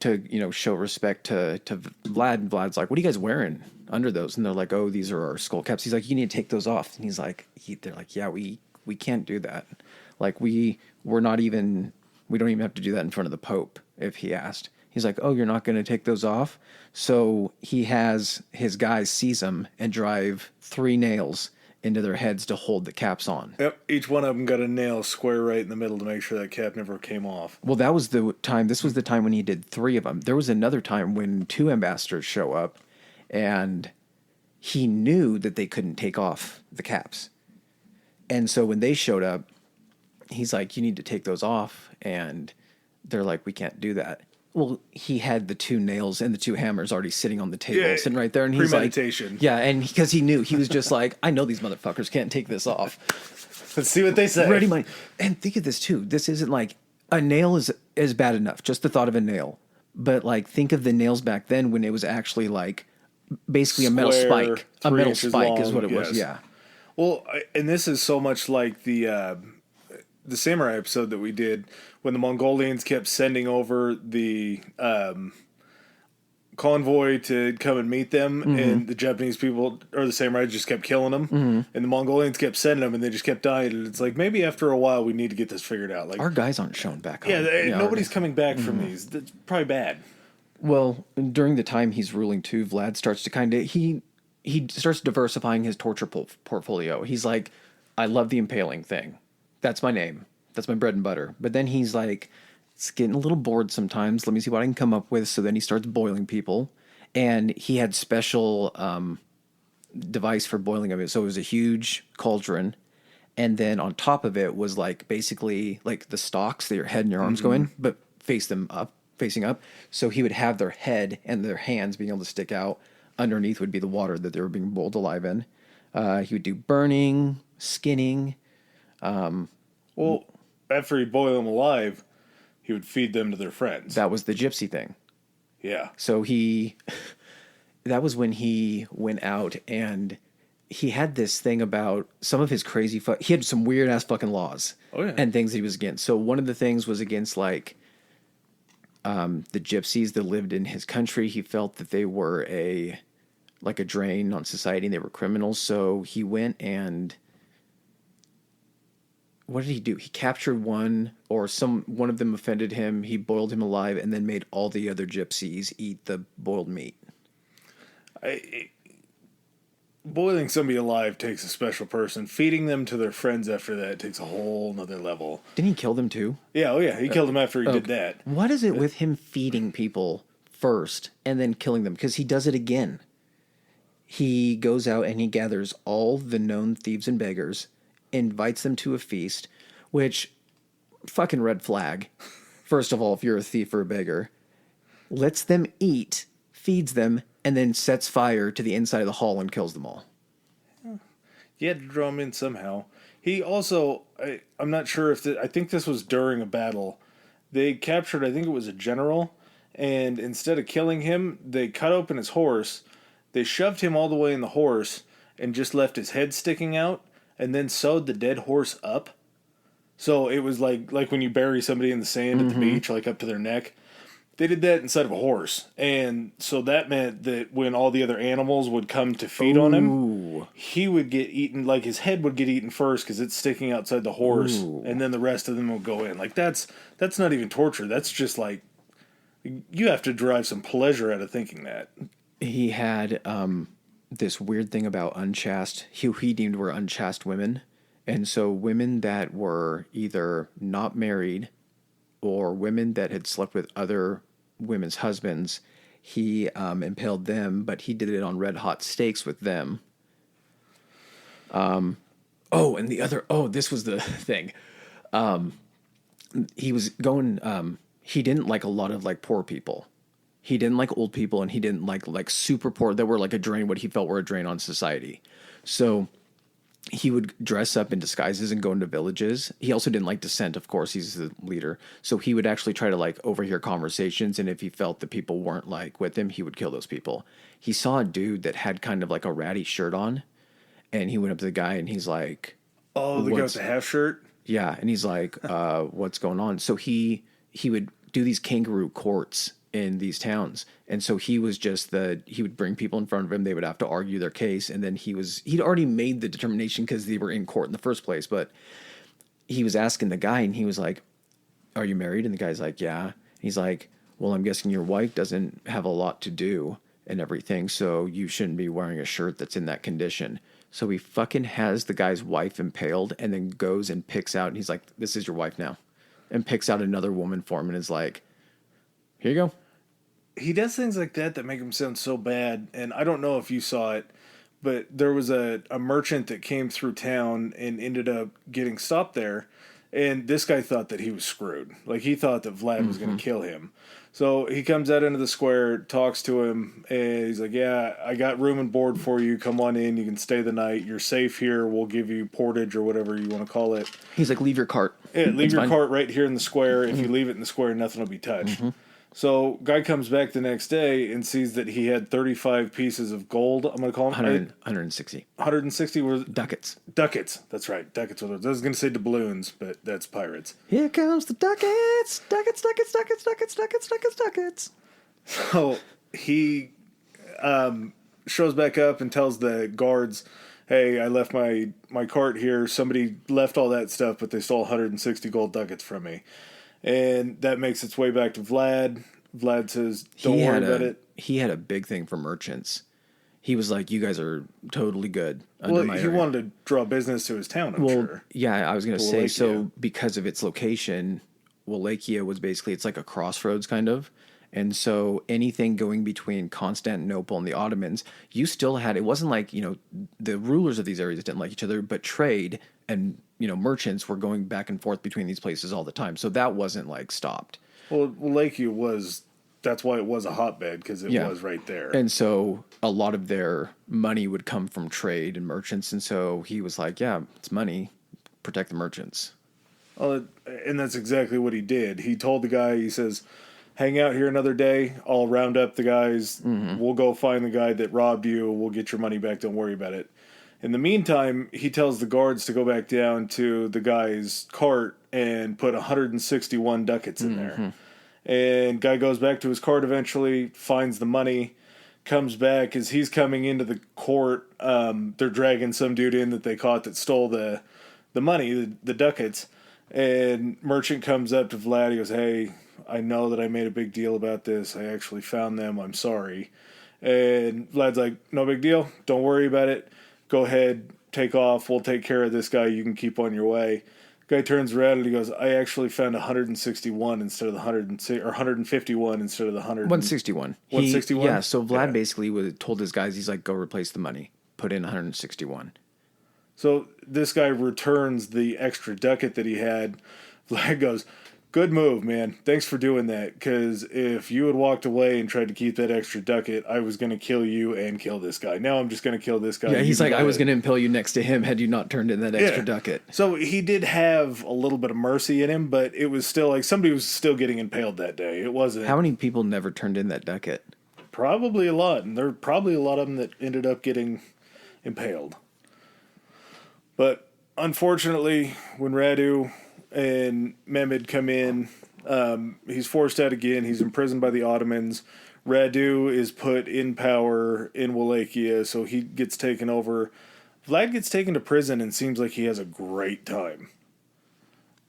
to show respect to Vlad. And Vlad's like, "What are you guys wearing under those?" And they're like, "Oh, these are our skull caps." He's like, "You need to take those off." And he's like, they're like, "Yeah, we can't do that. Like we don't even have to do that in front of the Pope if he asked." He's like, "Oh, you're not going to take those off?" So he has his guys seize them and drive 3 nails into their heads to hold the caps on. Yep, each one of them got a nail square right in the middle to make sure that cap never came off. Well, that was the time. This was the time when he did 3 of them. There was another time when 2 ambassadors show up, and he knew that they couldn't take off the caps. And so when they showed up, he's like, you need to take those off. And they're like, we can't do that. Well, he had the 2 nails and the 2 hammers already sitting on the table, sitting right there. And he's like, yeah, and because he knew, he was just like, I know these motherfuckers can't take this off. Let's see what they say. Ready money. And think of this too. This isn't like a nail is bad enough. Just the thought of a nail. But like, think of the nails back then when it was actually like basically Square, a metal spike. A metal spike long, is what it was. Yeah. Well, and this is so much like the samurai episode that we did when the Mongolians kept sending over the convoy to come and meet them, and the Japanese people or the samurai just kept killing them, and the Mongolians kept sending them, and they just kept dying. And it's like, maybe after a while we need to get this figured out. Like, our guys aren't shown back home. Yeah, nobody's coming back from these. That's probably bad. Well, during the time he's ruling too, Vlad starts to kind of he starts diversifying his torture portfolio. He's like, I love the impaling thing. That's my name. That's my bread and butter. But then he's like, it's getting a little bored sometimes. Let me see what I can come up with. So then he starts boiling people. And he had special device for boiling them. So it was a huge cauldron. And then on top of it was like basically like the stalks that your head and your arms go in, but facing up. So he would have their head and their hands being able to stick out. Underneath would be the water that they were being boiled alive in. He would do burning, skinning. Well, after he'd boil them alive, he would feed them to their friends. That was the gypsy thing. Yeah. So that was when he went out and he had this thing about some of his crazy, he had some weird ass fucking laws. Oh, yeah. And things that he was against. So one of the things was against like the gypsies that lived in his country. He felt that they were a drain on society and they were criminals. So he went and what did he do? He captured one of them offended him. He boiled him alive and then made all the other gypsies eat the boiled meat. Boiling somebody alive takes a special person. Feeding them to their friends after that takes a whole nother level. Didn't he kill them too? Yeah, oh yeah. He killed them after he did that. What is it with him feeding people first and then killing them? Because he does it again. He goes out and he gathers all the known thieves and beggars, invites them to a feast, which, fucking red flag. First of all, if you're a thief or a beggar, lets them eat, feeds them, and then sets fire to the inside of the hall and kills them all. You had to draw them in somehow. He also, I'm not sure if, I think this was during a battle. They captured, I think it was a general, and instead of killing him, they cut open his horse, they shoved him all the way in the horse, and just left his head sticking out, and then sewed the dead horse up. So it was like when you bury somebody in the sand at the beach, like up to their neck. They did that inside of a horse. And so that meant that when all the other animals would come to feed on him, he would get eaten, like his head would get eaten first because it's sticking outside the horse, and then the rest of them will go in. Like that's not even torture. That's just like, you have to derive some pleasure out of thinking that. He had this weird thing about unchaste, he deemed were unchaste women. And so women that were either not married or women that had slept with other women's husbands, he impaled them, but he did it on red hot stakes with them. This was the thing. He was going, he didn't like a lot of like poor people. He didn't like old people, and he didn't like super poor that were like a drain, what he felt were a drain on society. So he would dress up in disguises and go into villages. He also didn't like dissent, of course, he's the leader. So he would actually try to like overhear conversations, and if he felt that people weren't like with him, he would kill those people. He saw a dude that had kind of like a ratty shirt on, and he went up to the guy and he's like, "Oh, the guy with the half shirt?" Yeah, and he's like, what's going on? So he would do these kangaroo courts in these towns. And so he was just he would bring people in front of him. They would have to argue their case. And then he'd already made the determination because they were in court in the first place. But he was asking the guy, and he was like, are you married? And the guy's like, yeah. And he's like, well, I'm guessing your wife doesn't have a lot to do. and everything, so you shouldn't be wearing a shirt that's in that condition. So he fucking has the guy's wife impaled and then goes and picks out, and he's like, this is your wife now. And picks out another woman for him and is like, here you go. He does things like that make him sound so bad. And I don't know if you saw it, but there was a merchant that came through town and ended up getting stopped there. And this guy thought that he was screwed. Like, he thought that Vlad was going to kill him. So he comes out into the square, talks to him, and he's like, yeah, I got room and board for you. Come on in. You can stay the night. You're safe here. We'll give you portage or whatever you want to call it. He's like, leave your cart. Yeah, leave your cart right here in the square. If you leave it in the square, nothing will be touched. So guy comes back the next day and sees that he had 35 pieces of gold. I'm going to call them 160. 160 were Ducats. Ducats. That's right. Ducats. I was going to say doubloons, but that's pirates. Here comes the ducats. Ducats, ducats, ducats, ducats, ducats, ducats, ducats. So he shows back up and tells the guards, hey, I left my cart here. Somebody left all that stuff, but they stole 160 gold ducats from me. And that makes its way back to Vlad. Vlad says, don't worry about it. He had a big thing for merchants. He was like, you guys are totally good. Well, he wanted to draw business to his town, I'm sure. Yeah, I was going to say, so because of its location, Wallachia was basically, it's like a crossroads kind of. And so anything going between Constantinople and the Ottomans, you still had, it wasn't like, the rulers of these areas didn't like each other, but trade and, merchants were going back and forth between these places all the time. So that wasn't like stopped. Well, Wallachia that's why it was a hotbed, because it was right there. And so a lot of their money would come from trade and merchants. And so he was like, yeah, it's money, protect the merchants. And that's exactly what he did. He told the guy, he says, hang out here another day. I'll round up the guys. We'll go find the guy that robbed you. We'll get your money back. Don't worry about it. In the meantime, he tells the guards to go back down to the guy's cart and put 161 ducats in there. And guy goes back to his cart eventually, finds the money, comes back. As he's coming into the court, they're dragging some dude in that they caught that stole the money, the ducats. And merchant comes up to Vlad. He goes, hey, I know that I made a big deal about this. I actually found them. I'm sorry. And Vlad's like, no big deal. Don't worry about it. Go ahead, take off. We'll take care of this guy. You can keep on your way. Guy turns around and he goes, I actually found 161 instead of the 151 instead of the 100. 161. 161? Yeah, so Vlad basically told his guys, he's like, go replace the money. Put in 161. So this guy returns the extra ducat that he had. Vlad goes, good move, man. Thanks for doing that, because if you had walked away and tried to keep that extra ducat, I was going to kill you and kill this guy. Now I'm just going to kill this guy. Yeah, he's like, I was going to impale you next to him had you not turned in that extra ducat. So he did have a little bit of mercy in him, but it was still like somebody was still getting impaled that day. It wasn't... How many people never turned in that ducat? Probably a lot, and there were probably a lot of them that ended up getting impaled. But unfortunately, when Radu and Mehmed come in, he's forced out again. He's imprisoned by the Ottomans. Radu is put in power in Wallachia, so he gets taken over. Vlad gets taken to prison and seems like he has a great time.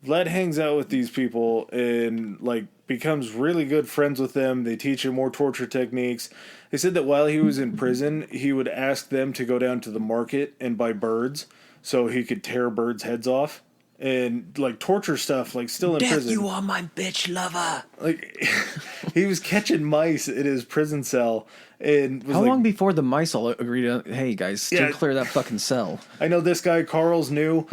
Vlad hangs out with these people and becomes really good friends with them. They teach him more torture techniques. They said that while he was in prison, he would ask them to go down to the market and buy birds so he could tear birds' heads off. And torture stuff, still in Death, prison. you are my bitch lover. He was catching mice in his prison cell, and was how long before the mice all agreed on, hey guys, steer clear of that fucking cell? I know this guy Carl's new.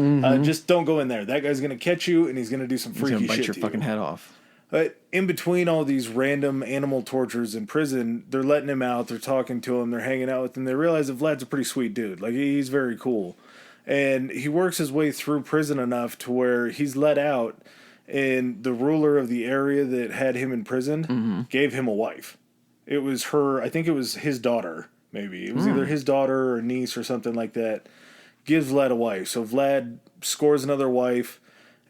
Just don't go in there. That guy's gonna catch you, and he's gonna do some freaky shit. He's gonna bite your fucking head off. But in between all these random animal tortures in prison, they're letting him out. They're talking to him. They're hanging out with him. They realize that Vlad's a pretty sweet dude. He's very cool. And he works his way through prison enough to where he's let out, and the ruler of the area that had him imprisoned gave him a wife. It was her, I think it was his daughter, maybe. It was either his daughter or niece or something like that. Gives Vlad a wife. So Vlad scores another wife,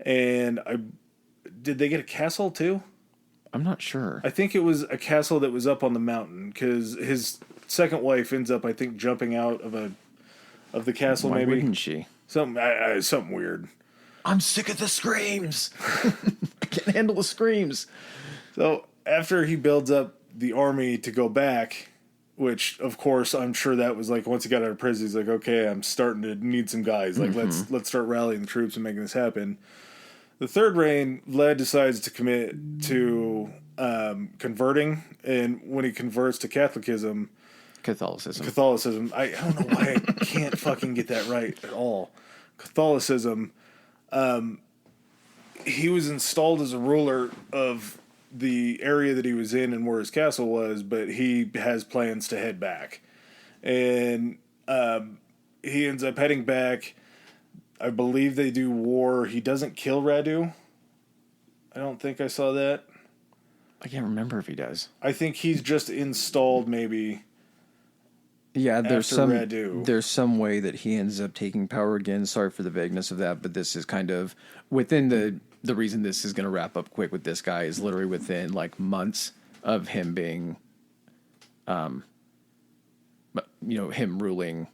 and did they get a castle too? I'm not sure. I think it was a castle that was up on the mountain, because his second wife ends up, I think, jumping out of the castle. Why maybe. Wouldn't she? Something weird. I'm sick of the screams. I can't handle the screams. So after he builds up the army to go back, which of course I'm sure that was like once he got out of prison, he's like, okay, I'm starting to need some guys. Like let's start rallying the troops and making this happen. The third reign, Vlad decides to commit to converting, and when he converts to Catholicism, Catholicism. I don't know why I can't fucking get that right at all. Catholicism. He was installed as a ruler of the area that he was in and where his castle was, but he has plans to head back. And he ends up heading back. I believe they do war. He doesn't kill Radu. I don't think I saw that. I can't remember if he does. I think he's just installed maybe. Yeah, there's some way that he ends up taking power again. Sorry for the vagueness of that, but this is kind of within the reason this is going to wrap up quick with this guy is literally within like months of him being, him ruling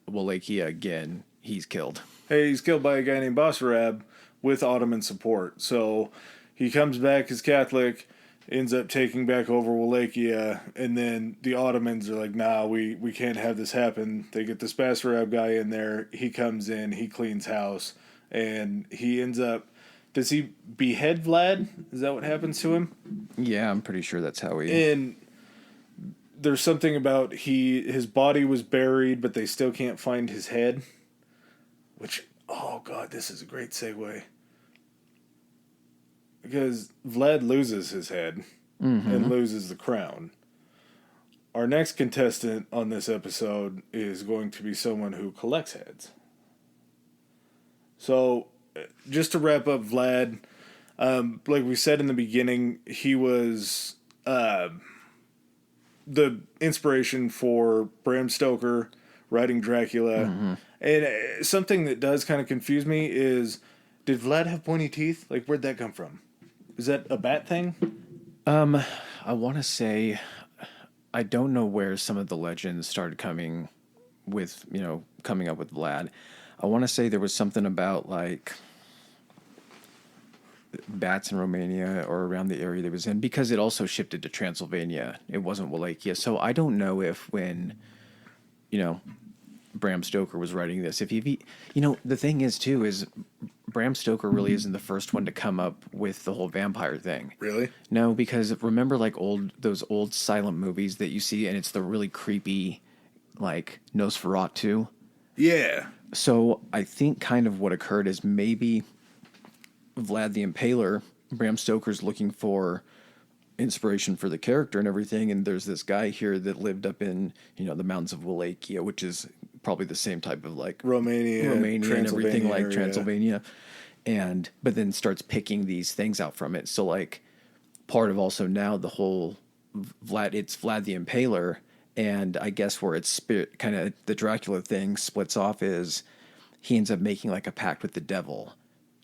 Wallachia again. He's killed. Hey, he's killed by a guy named Basarab with Ottoman support. So he comes back as Catholic, ends up taking back over Wallachia, and then the Ottomans are like, nah, we can't have this happen. They get this Basarab guy in there. He comes in, he cleans house, and he ends up... Does he behead Vlad? Is that what happens to him? Yeah, I'm pretty sure that's how he... And there's something about his body was buried, but they still can't find his head. Which, oh god, this is a great segue. Because Vlad loses his head and loses the crown. Our next contestant on this episode is going to be someone who collects heads. So, just to wrap up Vlad, like we said in the beginning, he was the inspiration for Bram Stoker writing Dracula. And something that does kind of confuse me is, did Vlad have pointy teeth? Like, where'd that come from? Is that a bat thing? I want to say, I don't know where some of the legends started coming up with Vlad. I want to say there was something about like bats in Romania or around the area that was in, because it also shifted to Transylvania. It wasn't Wallachia. So I don't know if when, Bram Stoker was writing this, if he, the thing is too, is Bram Stoker really isn't the first one to come up with the whole vampire thing. Really? No, because remember like those old silent movies that you see, and it's the really creepy, like Nosferatu. Yeah. So I think kind of what occurred is maybe Vlad the Impaler, Bram Stoker's looking for inspiration for the character and everything, and there's this guy here that lived up in the mountains of Wallachia, which is probably the same type of like Romania and everything like Transylvania, but then starts picking these things out from it. So like part of also now the whole it's Vlad the Impaler, and I guess where it's kind of the Dracula thing splits off is he ends up making like a pact with the devil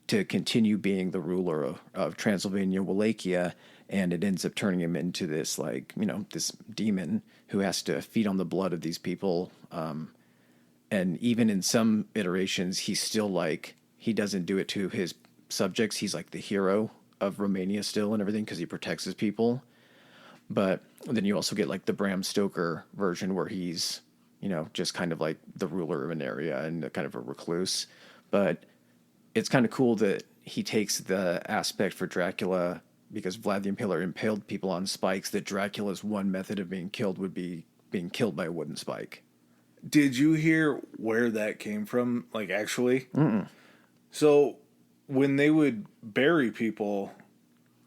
to continue being the ruler of Transylvania, Wallachia, and it ends up turning him into this like this demon who has to feed on the blood of these people. And even in some iterations, he's still like, he doesn't do it to his subjects. He's like the hero of Romania still and everything because he protects his people. But then you also get like the Bram Stoker version where he's, just kind of like the ruler of an area and kind of a recluse. But it's kind of cool that he takes the aspect for Dracula, because Vlad the Impaler impaled people on spikes, that Dracula's one method of being killed would be being killed by a wooden spike. Did you hear where that came from? Like, actually? Mm-mm. So, when they would bury people,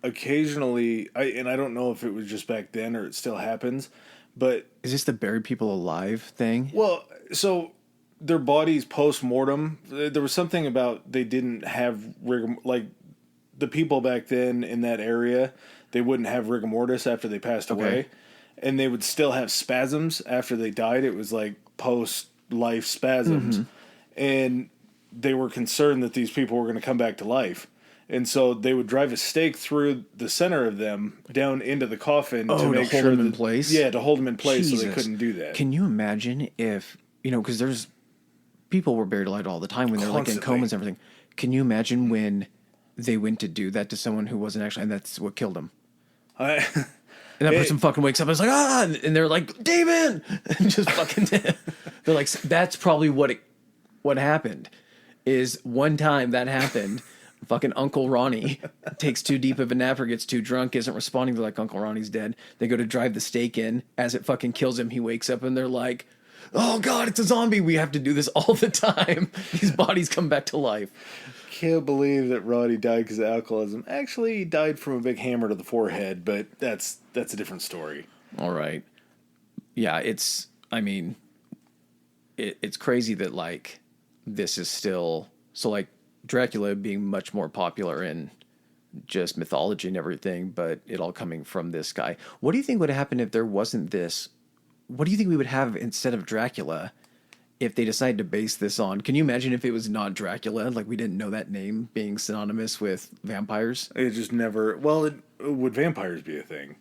occasionally, I don't know if it was just back then or it still happens, but... Is this the bury people alive thing? Well, so, their bodies post-mortem, there was something about they didn't have rigor... Like, the people back then in that area, they wouldn't have rigor mortis after they passed away. And they would still have spasms after they died. It was like post-life spasms. And they were concerned that these people were going to come back to life. And so they would drive a stake through the center of them down into the coffin to make hold them in place? Yeah, to hold them in place. Jesus. So they couldn't do that. Can you imagine if, because there's people were buried alive all the time when they're like in comas and everything. Can you imagine when they went to do that to someone who wasn't actually, and that's what killed them? And that person fucking wakes up and is like, ah, and they're like, Damon, and just fucking, they're like, that's probably what happened. Is one time that happened, fucking Uncle Ronnie takes too deep of a nap or gets too drunk, isn't responding. They're like, Uncle Ronnie's dead. They go to drive the stake in. As it fucking kills him, he wakes up and they're like, oh God, it's a zombie. We have to do this all the time. These bodies come back to life. Can't believe that Ronnie died because of alcoholism. Actually, he died from a big hammer to the forehead, but that's a different story. All right. Yeah, it's crazy that, like, this is still... So, like, Dracula being much more popular in just mythology and everything, but it all coming from this guy. What do you think would happen if there wasn't this? What do you think we would have instead of Dracula if they decided to base this on? Can you imagine if it was not Dracula? Like, we didn't know that name being synonymous with vampires? It just never... Well, would vampires be a thing?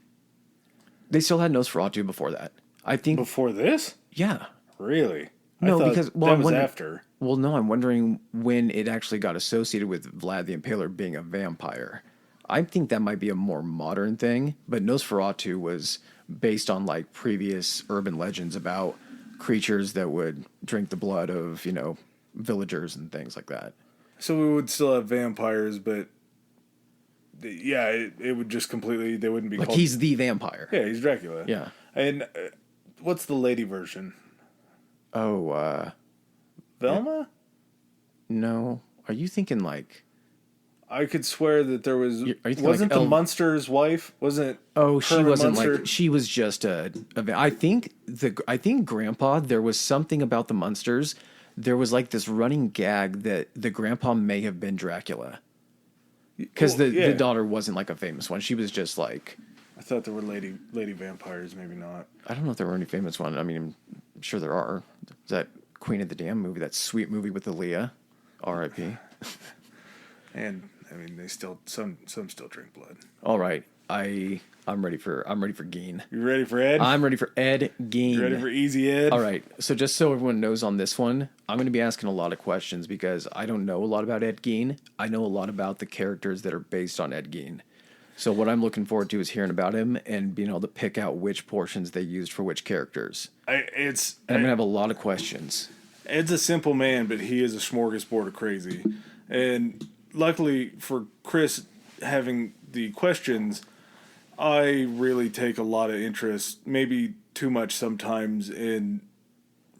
They still had Nosferatu before that. I think... Before this? Yeah. Really? No, because... Well, that was after. Well, no, I'm wondering when it actually got associated with Vlad the Impaler being a vampire. I think that might be a more modern thing, but Nosferatu was based on, like, previous urban legends about creatures that would drink the blood of, villagers and things like that. So we would still have vampires, but yeah, it would just completely... They wouldn't be like called... He's the vampire. Yeah, he's Dracula. Yeah. And what's the lady version? Oh, Velma? No. Are you thinking, like... I could swear that there was... Wasn't the Munster's wife? Wasn't... Oh, she Herman wasn't Munster? like... She was just a... I think Grandpa, there was something about the Munsters. There was, like, this running gag that the Grandpa may have been Dracula. Because the daughter wasn't, like, a famous one. She was just, like... I thought there were lady vampires, maybe not. I don't know if there were any famous ones. I mean, I'm sure there are. Is that Queen of the Damned movie, that sweet movie with Aaliyah? R.I.P. And I mean, they still some still drink blood. All right, I'm ready for Gein. You ready for Ed? I'm ready for Ed Gein. You ready for Easy Ed? All right. So just so everyone knows on this one, I'm going to be asking a lot of questions because I don't know a lot about Ed Gein. I know a lot about the characters that are based on Ed Gein. So what I'm looking forward to is hearing about him and being able to pick out which portions they used for which characters. I'm going to have a lot of questions. Ed's a simple man, but he is a smorgasbord of crazy. And luckily for Chris having the questions, I really take a lot of interest, maybe too much sometimes, in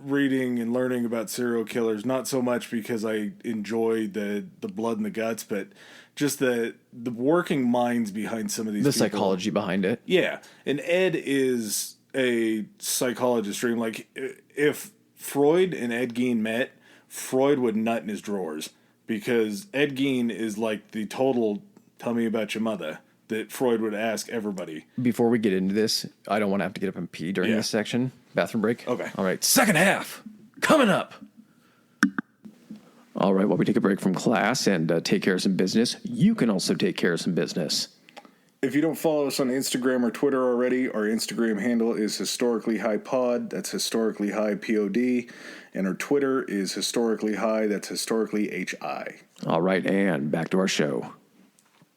reading and learning about serial killers. Not so much because I enjoy the blood and the guts, but just the working minds behind some of these people. The psychology behind it. Yeah. And Ed is a psychologist dream. Like, if Freud and Ed Gein met, Freud would nut in his drawers. Because Ed Gein is like the total tell me about your mother that Freud would ask everybody. Before we get into this, I don't want to have to get up and pee during this section. Bathroom break? Okay. All right, second half coming up. All right, while we take a break from class and take care of some business, you can also take care of some business. If you don't follow us on Instagram or Twitter already, our Instagram handle is Historically High Pod. That's Historically High POD. And our Twitter is Historically High. That's Historically HI. All right, and back to our show.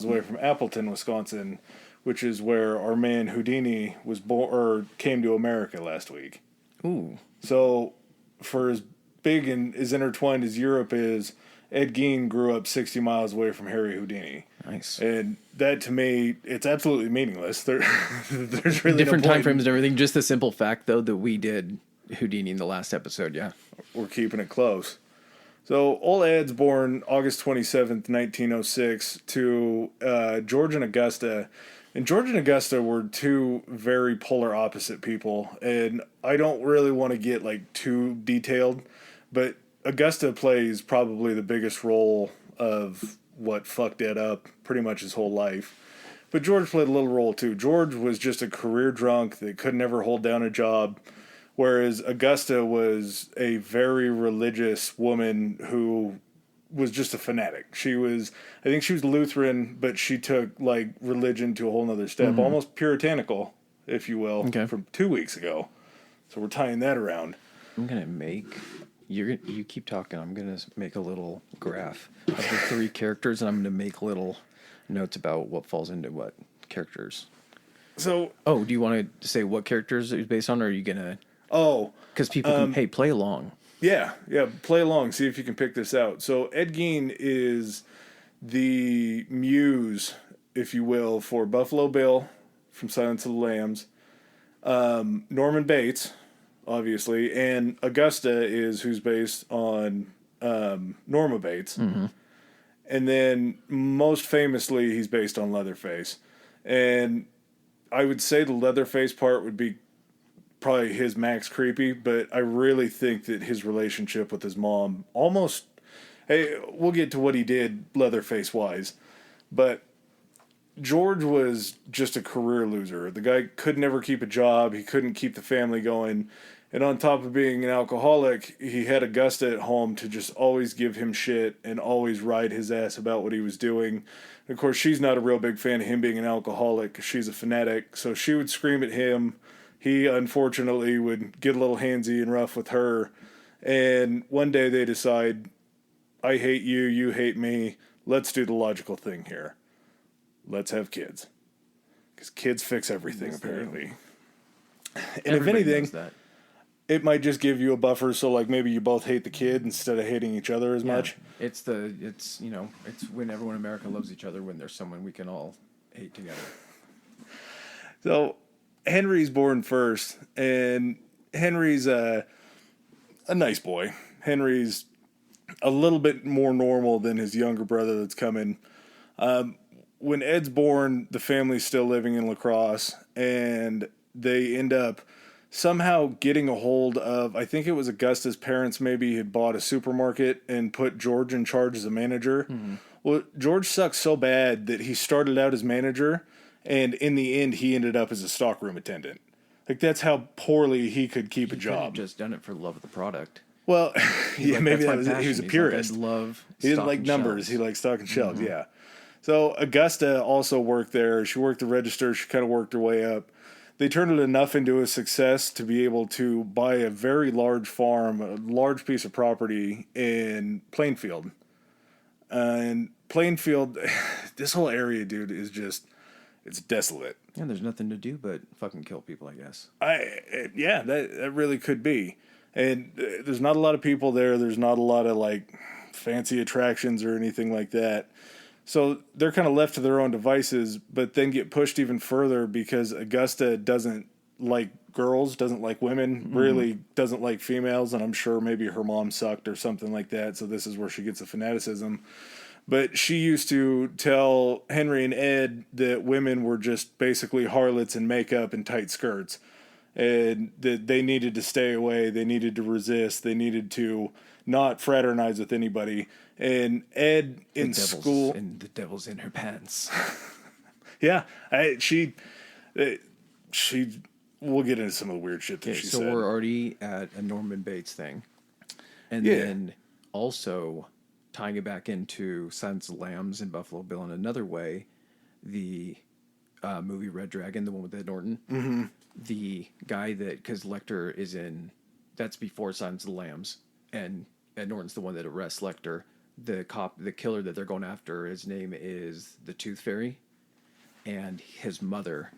Away from Appleton, Wisconsin, which is where our man Houdini was born or came to America last week. Ooh. So, for as big and as intertwined as Europe is, Ed Gein grew up 60 miles away from Harry Houdini. Nice. And that, to me, it's absolutely meaningless. There's really different no time frames and everything. Just the simple fact, though, that we did Houdini in the last episode, yeah. We're keeping it close. So, old Ed's born August 27th, 1906, to George and Augusta. And George and Augusta were two very polar opposite people. And I don't really want to get, like, too detailed, but Augusta plays probably the biggest role of what fucked Ed up pretty much his whole life. But George played a little role too. George was just a career drunk that could never hold down a job, whereas Augusta was a very religious woman who was just a fanatic. I think she was Lutheran, but she took like religion to a whole nother step, almost puritanical, if you will, from 2 weeks ago. So we're tying that around. I'm going to make... You keep talking. I'm going to make a little graph of the three characters, and I'm going to make little notes about what falls into what characters. So, Oh, do you want to say what characters it's based on, or are you gonna? oh, Because people can play along. yeah, play along, see if you can pick this out. So, Ed Gein is the muse, if you will, for Buffalo Bill from Silence of the Lambs, Norman Bates, obviously, and Augusta is who's based on Norma Bates. And then most famously, he's based on Leatherface. And I would say the Leatherface part would be probably his max creepy, but I really think that his relationship with his mom almost. Hey, we'll get to what he did Leatherface wise, but George was just a career loser. The guy could never keep a job. He couldn't keep the family going. And on top of being an alcoholic, he had Augusta at home to just always give him shit and always ride his ass about what he was doing. And of course, she's not a real big fan of him being an alcoholic because she's a fanatic. So she would scream at him. He, unfortunately, would get a little handsy and rough with her. And one day they decide, I hate you, you hate me. Let's do the logical thing here. Let's have kids. Because kids fix everything, apparently. And Everybody if anything, knows that. it might just give you a buffer so like maybe you both hate the kid instead of hating each other as much. It's when everyone in America loves each other when there's someone we can all hate together. So Henry's born first, and Henry's a nice boy. Henry's a little bit more normal than his younger brother that's coming. When Ed's born, the family's still living in La Crosse, and they end up somehow getting a hold of, I think it was Augusta's parents maybe had bought a supermarket and put George in charge as a manager. Mm-hmm. Well, George sucks so bad that he started out as manager, and in the end, he ended up as a stockroom attendant. Like, that's how poorly he could keep a job. He could have just done it for the love of the product. Well, yeah, maybe that was it. He was a purist. Like, I love he didn't like numbers. Shelves. He liked stocking shelves, yeah. So Augusta also worked there. She worked the register. She kind of worked her way up. They turned it enough into a success to be able to buy a very large farm, a large piece of property in Plainfield. And Plainfield, this whole area, dude, is just, it's desolate. And there's nothing to do but fucking kill people, I guess. Yeah, that really could be. And there's not a lot of people there. There's not a lot of, like, fancy attractions or anything like that. So they're kind of left to their own devices, but then get pushed even further because Augusta doesn't like girls, doesn't like women, really doesn't like females, and I'm sure maybe her mom sucked or something like that, so this is where she gets the fanaticism. But she used to tell Henry and Ed that women were just basically harlots in makeup and tight skirts, and that they needed to stay away, they needed to resist, they needed to not fraternize with anybody. And Ed in school, and the devil's in her pants. Yeah, she. We'll get into some of the weird shit that she said. So we're already at a Norman Bates thing, and then also tying it back into Silence of the Lambs and Buffalo Bill in another way. The movie Red Dragon, the one with Ed Norton, the guy that because Lecter is in, that's before Silence of the Lambs, and Ed Norton's the one that arrests Lecter. The killer that they're going after, his name is the Tooth Fairy, and his mother,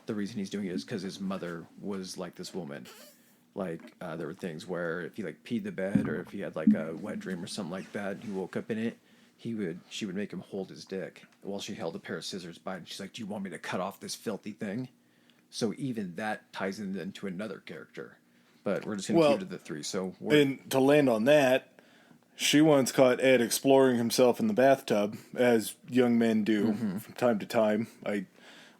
the reason he's doing it is because his mother was like this woman. Like, there were things where if he, like, peed the bed or if he had, like, a wet dream or something like that, he woke up in it, she would make him hold his dick while she held a pair of scissors by it, and she's like, do you want me to cut off this filthy thing? So even that ties into another character. But we're just going to keep it to the three. And to land on that, she once caught Ed exploring himself in the bathtub, as young men do from time to time. I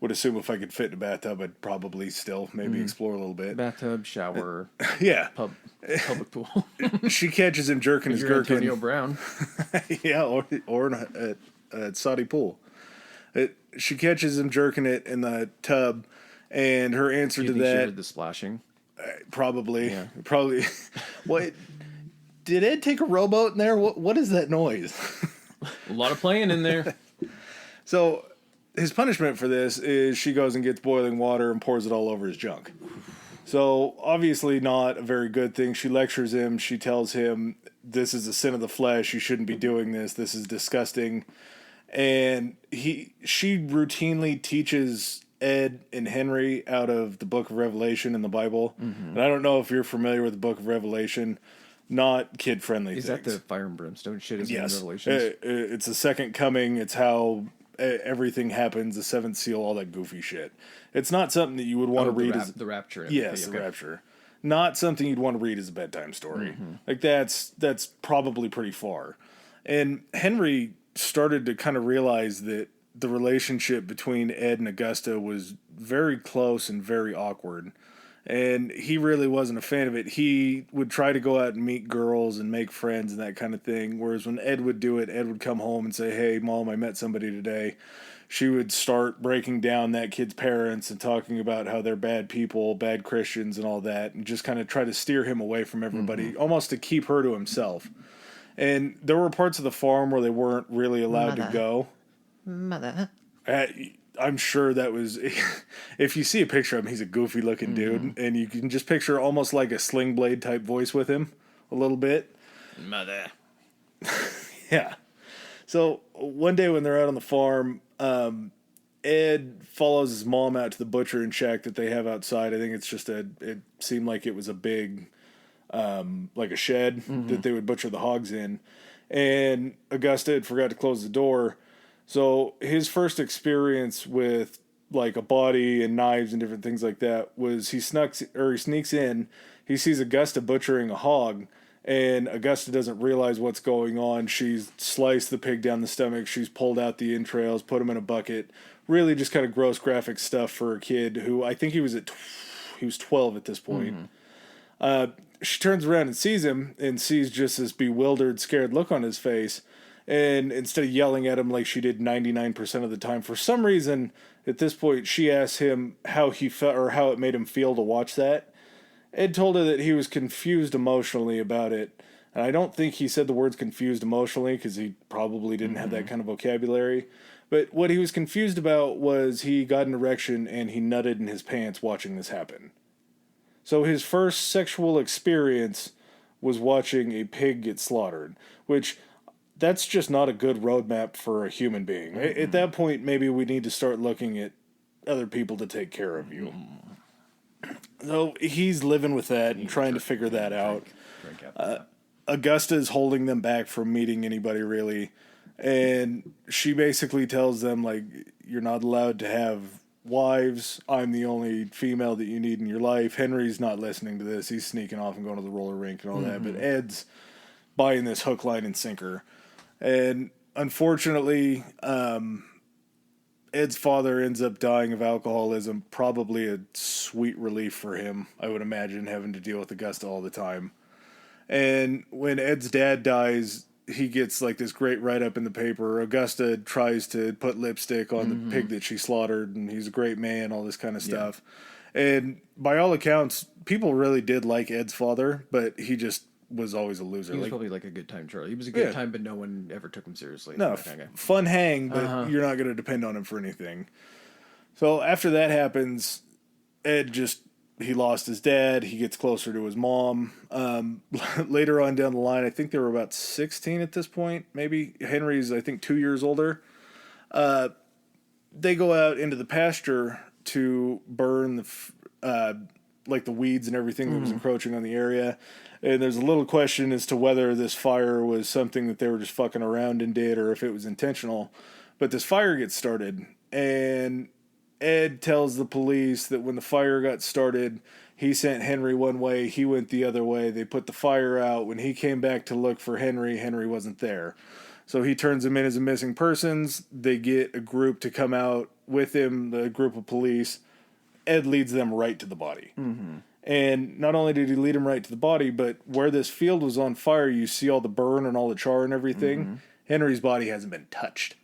would assume if I could fit in a bathtub, I'd probably still maybe explore a little bit. Bathtub, shower, public pool. She catches him jerking his gherkin. Antonio Brown. Yeah, or at Saudi pool. She catches him jerking it in the tub, and her answer to that... She heard the splashing? Probably. Yeah. Probably. What... Did Ed take a rowboat in there? What is that noise? A lot of playing in there. So his punishment for this is she goes and gets boiling water and pours it all over his junk. So obviously not a very good thing. She lectures him. She tells him, this is a sin of the flesh. You shouldn't be doing this. This is disgusting. And she routinely teaches Ed and Henry out of the Book of Revelation in the Bible. And I don't know if you're familiar with the Book of Revelation. Not kid-friendly Is things. that the fire and brimstone shit? Is Yes. in Revelations? It's the second coming. It's how everything happens, the seventh seal, all that goofy shit. It's not something that you would want to read as... The rapture. And Yes, the rapture. Not something you'd want to read as a bedtime story. Like, that's probably pretty far. And Henry started to kind of realize that the relationship between Ed and Augusta was very close and very awkward. And he really wasn't a fan of it. He would try to go out and meet girls and make friends and that kind of thing. Whereas when Ed would do it, Ed would come home and say, "Hey, Mom, I met somebody today." She would start breaking down that kid's parents and talking about how they're bad people, bad Christians and all that, and just kind of try to steer him away from everybody, almost to keep her to himself. And there were parts of the farm where they weren't really allowed to go. Mother. I'm sure that was... If you see a picture of him, he's a goofy-looking dude, and you can just picture almost like a Sling Blade type voice with him, a little bit. Mother. Yeah. So one day when they're out on the farm, Ed follows his mom out to the butcher and shack that they have outside. I think it's just it seemed like it was a big, like a shed that they would butcher the hogs in. And Augusta had forgot to close the door. So his first experience with like a body and knives and different things like that was he sneaks in, he sees Augusta butchering a hog, and Augusta doesn't realize what's going on. She's sliced the pig down the stomach, she's pulled out the entrails, put them in a bucket. Really just kind of gross graphic stuff for a kid who I think he was 12 at this point. She turns around and sees him and sees just this bewildered, scared look on his face. And instead of yelling at him like she did 99% of the time, for some reason, at this point, she asks him how he felt or how it made him feel to watch that. Ed told her that he was confused emotionally about it. And I don't think he said the words confused emotionally because he probably didn't have that kind of vocabulary. But what he was confused about was he got an erection and he nutted in his pants watching this happen. So his first sexual experience was watching a pig get slaughtered, which... that's just not a good roadmap for a human being. At that point, maybe we need to start looking at other people to take care of you. So he's living with that and trying to figure that out. Augusta is holding them back from meeting anybody, really. And she basically tells them, like, you're not allowed to have wives. I'm the only female that you need in your life. Henry's not listening to this. He's sneaking off and going to the roller rink and all that. But Ed's buying this hook, line, and sinker. And unfortunately, Ed's father ends up dying of alcoholism. Probably a sweet relief for him, I would imagine, having to deal with Augusta all the time. And when Ed's dad dies, he gets like this great write-up in the paper. Augusta tries to put lipstick on the pig that she slaughtered, and he's a great man, all this kind of stuff. And by all accounts, people really did like Ed's father, but he just... was always a loser. He was probably like a good time Charlie. He was a good time, but no one ever took him seriously. No, fun hang, but you're not going to depend on him for anything. So after that happens, Ed he lost his dad. He gets closer to his mom. Later on down the line, I think they were about 16 at this point. Maybe Henry's, I think, 2 years older. They go out into the pasture to burn the weeds and everything that was encroaching on the area. And there's a little question as to whether this fire was something that they were just fucking around and did or if it was intentional. But this fire gets started, and Ed tells the police that when the fire got started, he sent Henry one way, he went the other way. They put the fire out. When he came back to look for Henry, Henry wasn't there. So he turns him in as a missing persons. They get a group to come out with him, the group of police. Ed leads them right to the body. And not only did he lead him right to the body, but where this field was on fire, you see all the burn and all the char and everything. Henry's body hasn't been touched.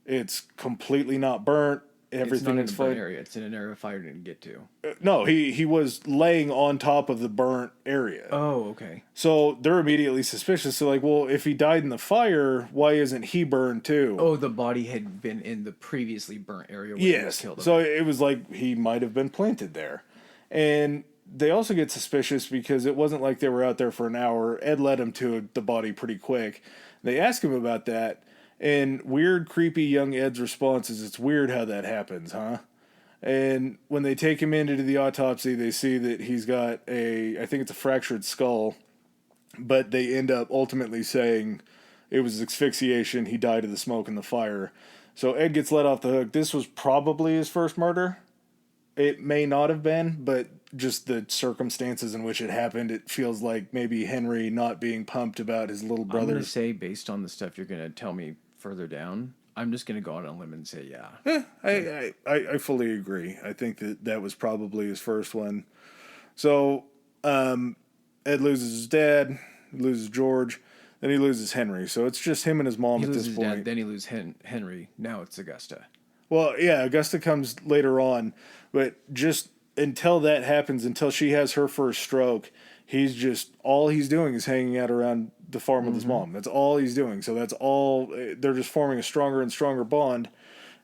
It's completely not burnt. Everything is fine. fine. It's in an area fire didn't get to. No, he was laying on top of the burnt area. Oh, okay. So they're immediately suspicious. So like, well, if he died in the fire, why isn't he burned too? Oh, the body had been in the previously burnt area where he was killed. So it was like he might have been planted there. And they also get suspicious because it wasn't like they were out there for an hour. Ed led them to the body pretty quick. They ask him about that, and weird, creepy young Ed's response is, "It's weird how that happens, huh?" And when they take him in to do the autopsy, they see that he's got I think it's a fractured skull, but they end up ultimately saying it was asphyxiation. He died of the smoke and the fire. So Ed gets let off the hook. This was probably his first murder. It may not have been, but just the circumstances in which it happened, it feels like maybe Henry not being pumped about his little I'm going to brothers. say, based on the stuff you're going to tell me further down, I'm just going to go out on a limb and say, yeah. I fully agree. I think that was probably his first one. So Ed loses his dad, loses George, then he loses Henry. So it's just him and his mom He at loses this his point. dad, then he loses Henry. Now it's Augusta. Well, yeah, Augusta comes later on, but just until that happens, until she has her first stroke, all he's doing is hanging out around the farm with his mom. That's all he's doing. So that's all, they're just forming a stronger and stronger bond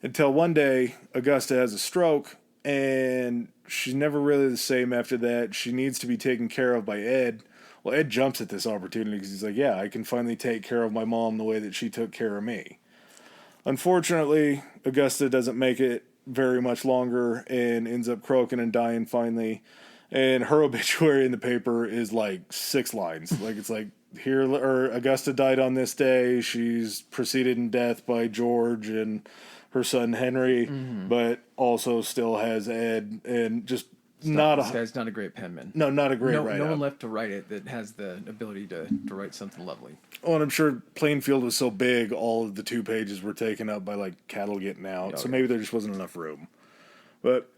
until one day Augusta has a stroke and she's never really the same after that. She needs to be taken care of by Ed. Well, Ed jumps at this opportunity because he's like, yeah, I can finally take care of my mom the way that she took care of me. Unfortunately, Augusta doesn't make it very much longer and ends up croaking and dying finally. And her obituary in the paper is like 6 lines. Like it's like Augusta died on this day. She's preceded in death by George and her son Henry, but also still has Ed and just This guy's not a great penman. No, not a great write-up. No one left to write it that has the ability to write something lovely. Oh, and I'm sure Plainfield was so big, all of the 2 pages were taken up by like cattle getting out. So maybe there just wasn't enough room. But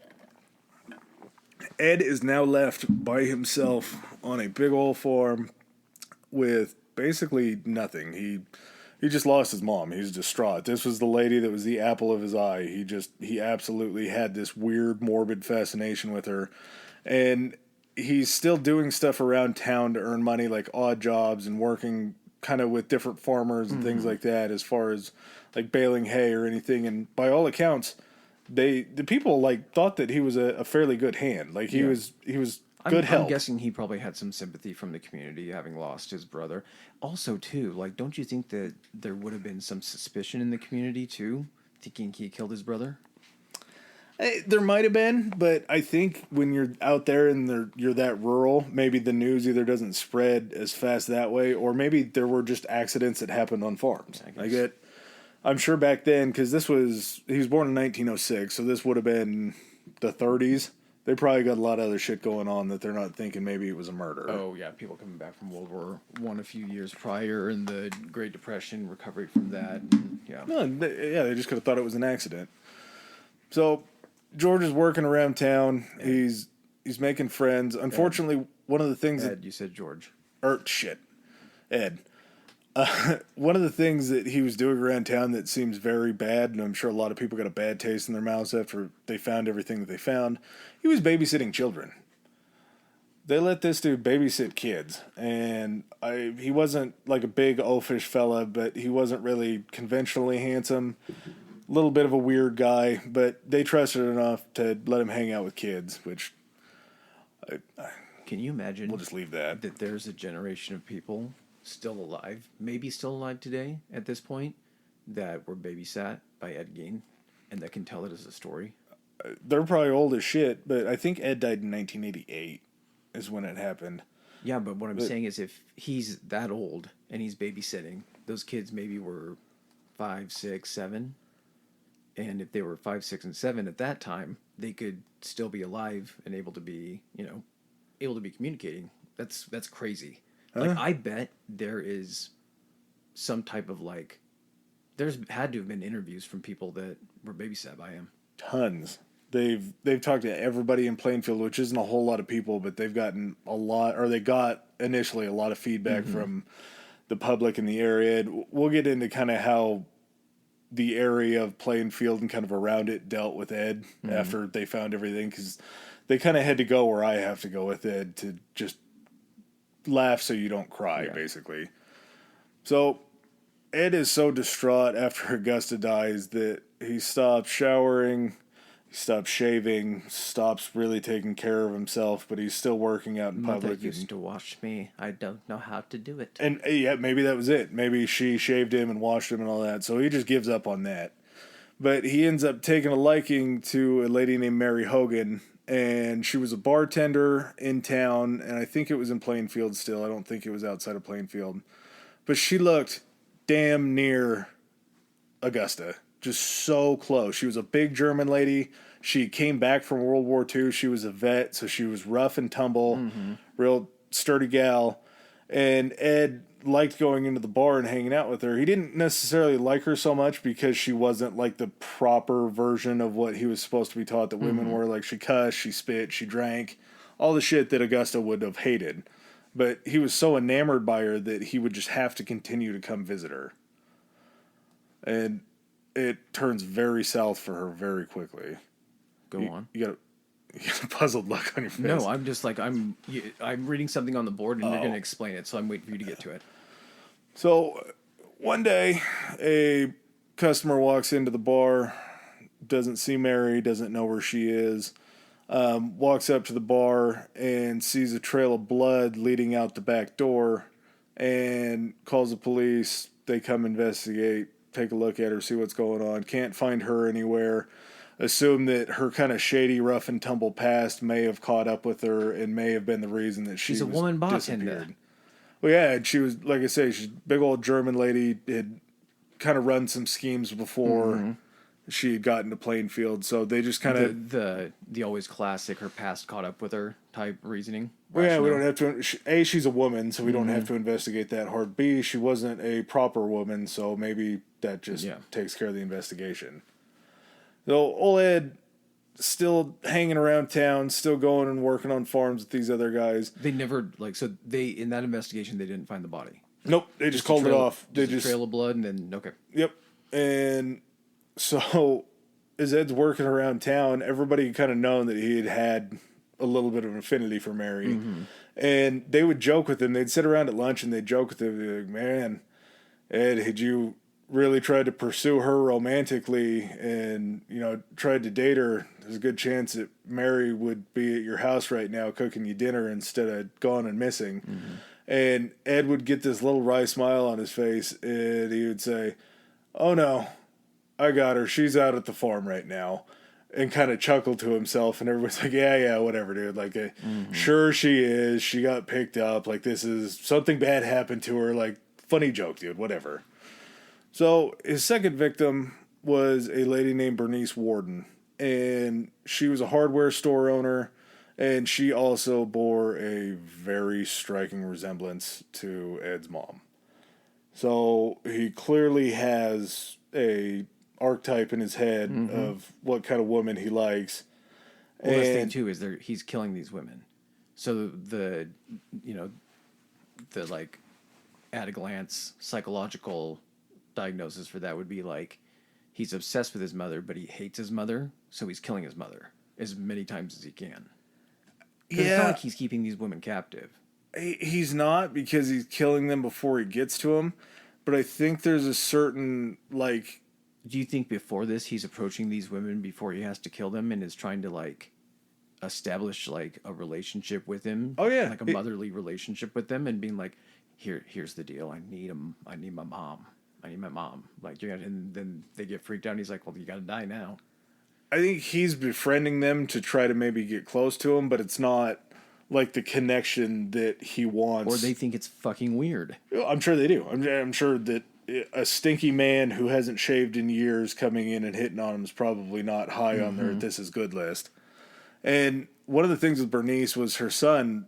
Ed is now left by himself on a big old farm with basically nothing. He just lost his mom. He's distraught. This was the lady that was the apple of his eye. He absolutely had this weird, morbid fascination with her. And he's still doing stuff around town to earn money, like odd jobs and working kind of with different farmers and things like that, as far as like baling hay or anything. And by all accounts, the people like thought that he was a fairly good hand. Like he was good help. I'm guessing he probably had some sympathy from the community, having lost his brother. Also, too, like, don't you think that there would have been some suspicion in the community too, thinking he killed his brother? There might have been, but I think when you're out there and you're that rural, maybe the news either doesn't spread as fast that way, or maybe there were just accidents that happened on farms. I'm sure back then, because he was born in 1906, so this would have been the 30s. They probably got a lot of other shit going on that they're not thinking maybe it was a murder. Oh, yeah, people coming back from World War I a few years prior, and the Great Depression, recovery from that. Yeah. No, they just could have thought it was an accident. So George is working around town. Ed. He's making friends. Unfortunately, one of the things Ed, you said George. Ed. One of the things that he was doing around town that seems very bad, and I'm sure a lot of people got a bad taste in their mouths after they found everything that they found, he was babysitting children. They let this dude babysit kids, and he wasn't like a big oafish fella, but he wasn't really conventionally handsome. A little bit of a weird guy, but they trusted enough to let him hang out with kids, which... Can you imagine? We'll just leave that. That there's a generation of people still alive, maybe still alive today at this point, that were babysat by Ed Gein, and that can tell it as a story. They're probably old as shit, but I think Ed died in 1988 is when it happened. Yeah, but what I'm saying is if he's that old and he's babysitting, those kids maybe were 5, 6, 7, and if they were 5, 6, and 7 at that time, they could still be alive and able to be, able to be communicating. That's crazy. Like, I bet there is some type of there's had to have been interviews from people that were babysat by him. Tons. They've talked to everybody in Plainfield, which isn't a whole lot of people, but they've gotten they got initially a lot of feedback from the public in the area. We'll get into kind of how the area of Plainfield and kind of around it dealt with Ed after they found everything, because they kind of had to go where I have to go with Ed to just laugh so you don't cry, basically. So Ed is so distraught after Augusta dies that he stops showering, he stops shaving, stops really taking care of himself, but he's still working out in public. Mother used to wash me. I don't know how to do it. And yeah, maybe that was it. Maybe she shaved him and washed him and all that. So he just gives up on that. But he ends up taking a liking to a lady named Mary Hogan, and she was a bartender in town, and I think it was in Plainfield still. I don't think it was outside of Plainfield. But she looked damn near Augusta. Just so close. She was a big German lady. She came back from World War II. She was a vet, so she was rough and tumble, real sturdy gal. And Ed liked going into the bar and hanging out with her. He didn't necessarily like her so much because she wasn't like the proper version of what he was supposed to be taught that women were. Like, she cussed, she spit, she drank, all the shit that Augusta would have hated. But he was so enamored by her that he would just have to continue to come visit her. And it turns very south for her very quickly. Go on. You got a puzzled look on your face. No, I'm just like, I'm reading something on the board and you're going to explain it, so I'm waiting for you to get to it. So one day, a customer walks into the bar, doesn't see Mary, doesn't know where she is, walks up to the bar and sees a trail of blood leading out the back door and calls the police. They come investigate, take a look at her, see what's going on. Can't find her anywhere. Assume that her kind of shady, rough and tumble past may have caught up with her and may have been the reason that she's a woman disappeared. bartender. Well, yeah, and she was, like I say, she's a big old German lady, had kind of run some schemes before she had gotten to Plainfield, so they just kind of... The always classic, her past caught up with her type reasoning. Well, yeah, we don't have to... A, she's a woman, so we don't have to investigate that hard. B, she wasn't a proper woman, so maybe that just takes care of the investigation. So old Ed still hanging around town, still going and working on farms with these other guys. They never, in that investigation, they didn't find the body. Nope, they just called it off. They just a trail of blood and then, okay. Yep. And so as Ed's working around town, everybody kind of known that he had a little bit of an affinity for Mary. And they would joke with him. They'd sit around at lunch and they'd joke with him. They'd be like, man, Ed, had you really tried to pursue her romantically and, tried to date her, there's a good chance that Mary would be at your house right now cooking you dinner instead of gone and missing. And Ed would get this little wry smile on his face and he would say, oh no, I got her. She's out at the farm right now. And kind of chuckle to himself and everybody's like, yeah, whatever, dude. Like, sure she is. She got picked up. Like, this is something bad happened to her. Like, funny joke, dude, whatever. So his second victim was a lady named Bernice Warden, and she was a hardware store owner, and she also bore a very striking resemblance to Ed's mom. So he clearly has a archetype in his head of what kind of woman he likes. Well, the thing too is he's killing these women. So the at a glance psychological diagnosis for that would be like he's obsessed with his mother, but he hates his mother, so he's killing his mother as many times as he can. It's not like he's keeping these women captive. He's not, because he's killing them before he gets to them, but I think there's a certain, Do you think before this he's approaching these women before he has to kill them and is trying to, establish, a relationship with him? Oh, yeah. Like a motherly relationship with them and being like, here's the deal. I need my mom. I need my mom. And then they get freaked out and he's like, well, you gotta die now. I think he's befriending them to try to maybe get close to him, but it's not the connection that he wants. Or they think it's fucking weird. I'm sure they do. I'm sure that a stinky man who hasn't shaved in years coming in and hitting on him is probably not high on their this is good list. And one of the things with Bernice was her son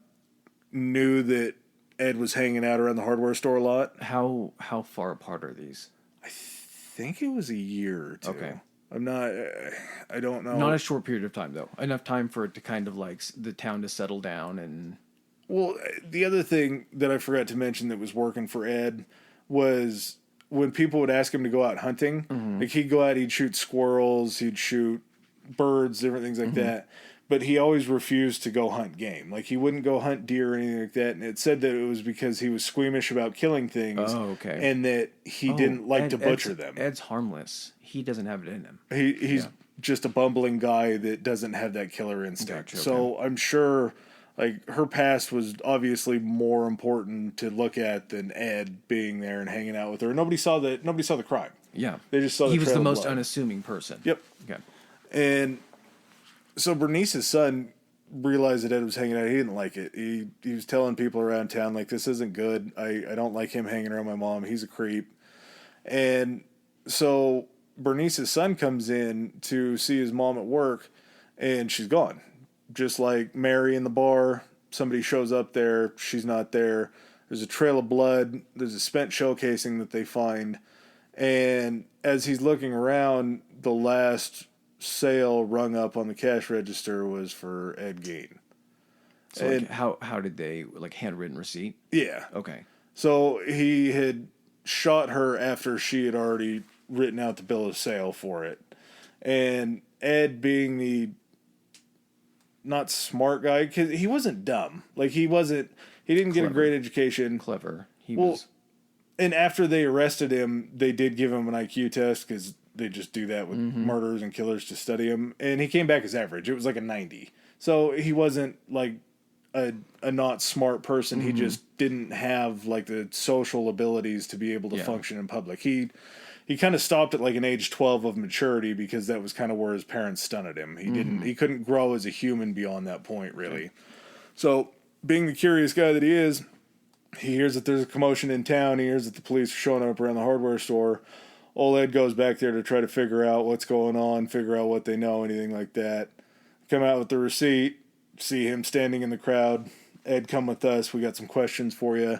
knew that Ed was hanging out around the hardware store a lot. How far apart are these? I think it was a year or two. Okay. I don't know. Not a short period of time, though. Enough time for it to kind of the town to settle down and... Well, the other thing that I forgot to mention that was working for Ed was when people would ask him to go out hunting, he'd go out, he'd shoot squirrels, he'd shoot birds, different things like that. But he always refused to go hunt game. He wouldn't go hunt deer or anything like that. And it said that it was because he was squeamish about killing things. Oh, okay. And that he didn't like to butcher them. Ed's harmless. He doesn't have it in him. He's just a bumbling guy that doesn't have that killer instinct. Gotcha, so I'm sure her past was obviously more important to look at than Ed being there and hanging out with her. Nobody saw the crime. Yeah. They just saw the He was trail the of most blood. unassuming person. Yep. Okay. And so Bernice's son realized that Ed was hanging out. He didn't like it. He was telling people around town, like, this isn't good. I don't like him hanging around my mom. He's a creep. And so Bernice's son comes in to see his mom at work, and she's gone. Just like Mary in the bar, somebody shows up there, she's not there. There's a trail of blood. There's a spent shell casing that they find. And as he's looking around, the last sale rung up on the cash register was for Ed Gein. So like, how did they, like, handwritten receipt? Yeah. Okay. So he had shot her after she had already written out the bill of sale for it. And Ed, being the not smart guy, because he wasn't dumb. Like, he didn't get a great education. Clever. He Well, was. And after they arrested him, they did give him an IQ test because they just do that with murderers and killers to study him. And he came back as average. It was like a 90. So he wasn't like a not smart person. He just didn't have like the social abilities to be able to function in public. He kind of stopped at like an age 12 of maturity because that was kind of where his parents stunted him. He couldn't grow as a human beyond that point, really. So being the curious guy that he is, he hears that there's a commotion in town. He hears that the police are showing up around the hardware store. Old Ed goes back there to try to figure out what's going on, figure out what they know, anything like that. Come out with the receipt, see him standing in the crowd. Ed, come with us. We got some questions for you.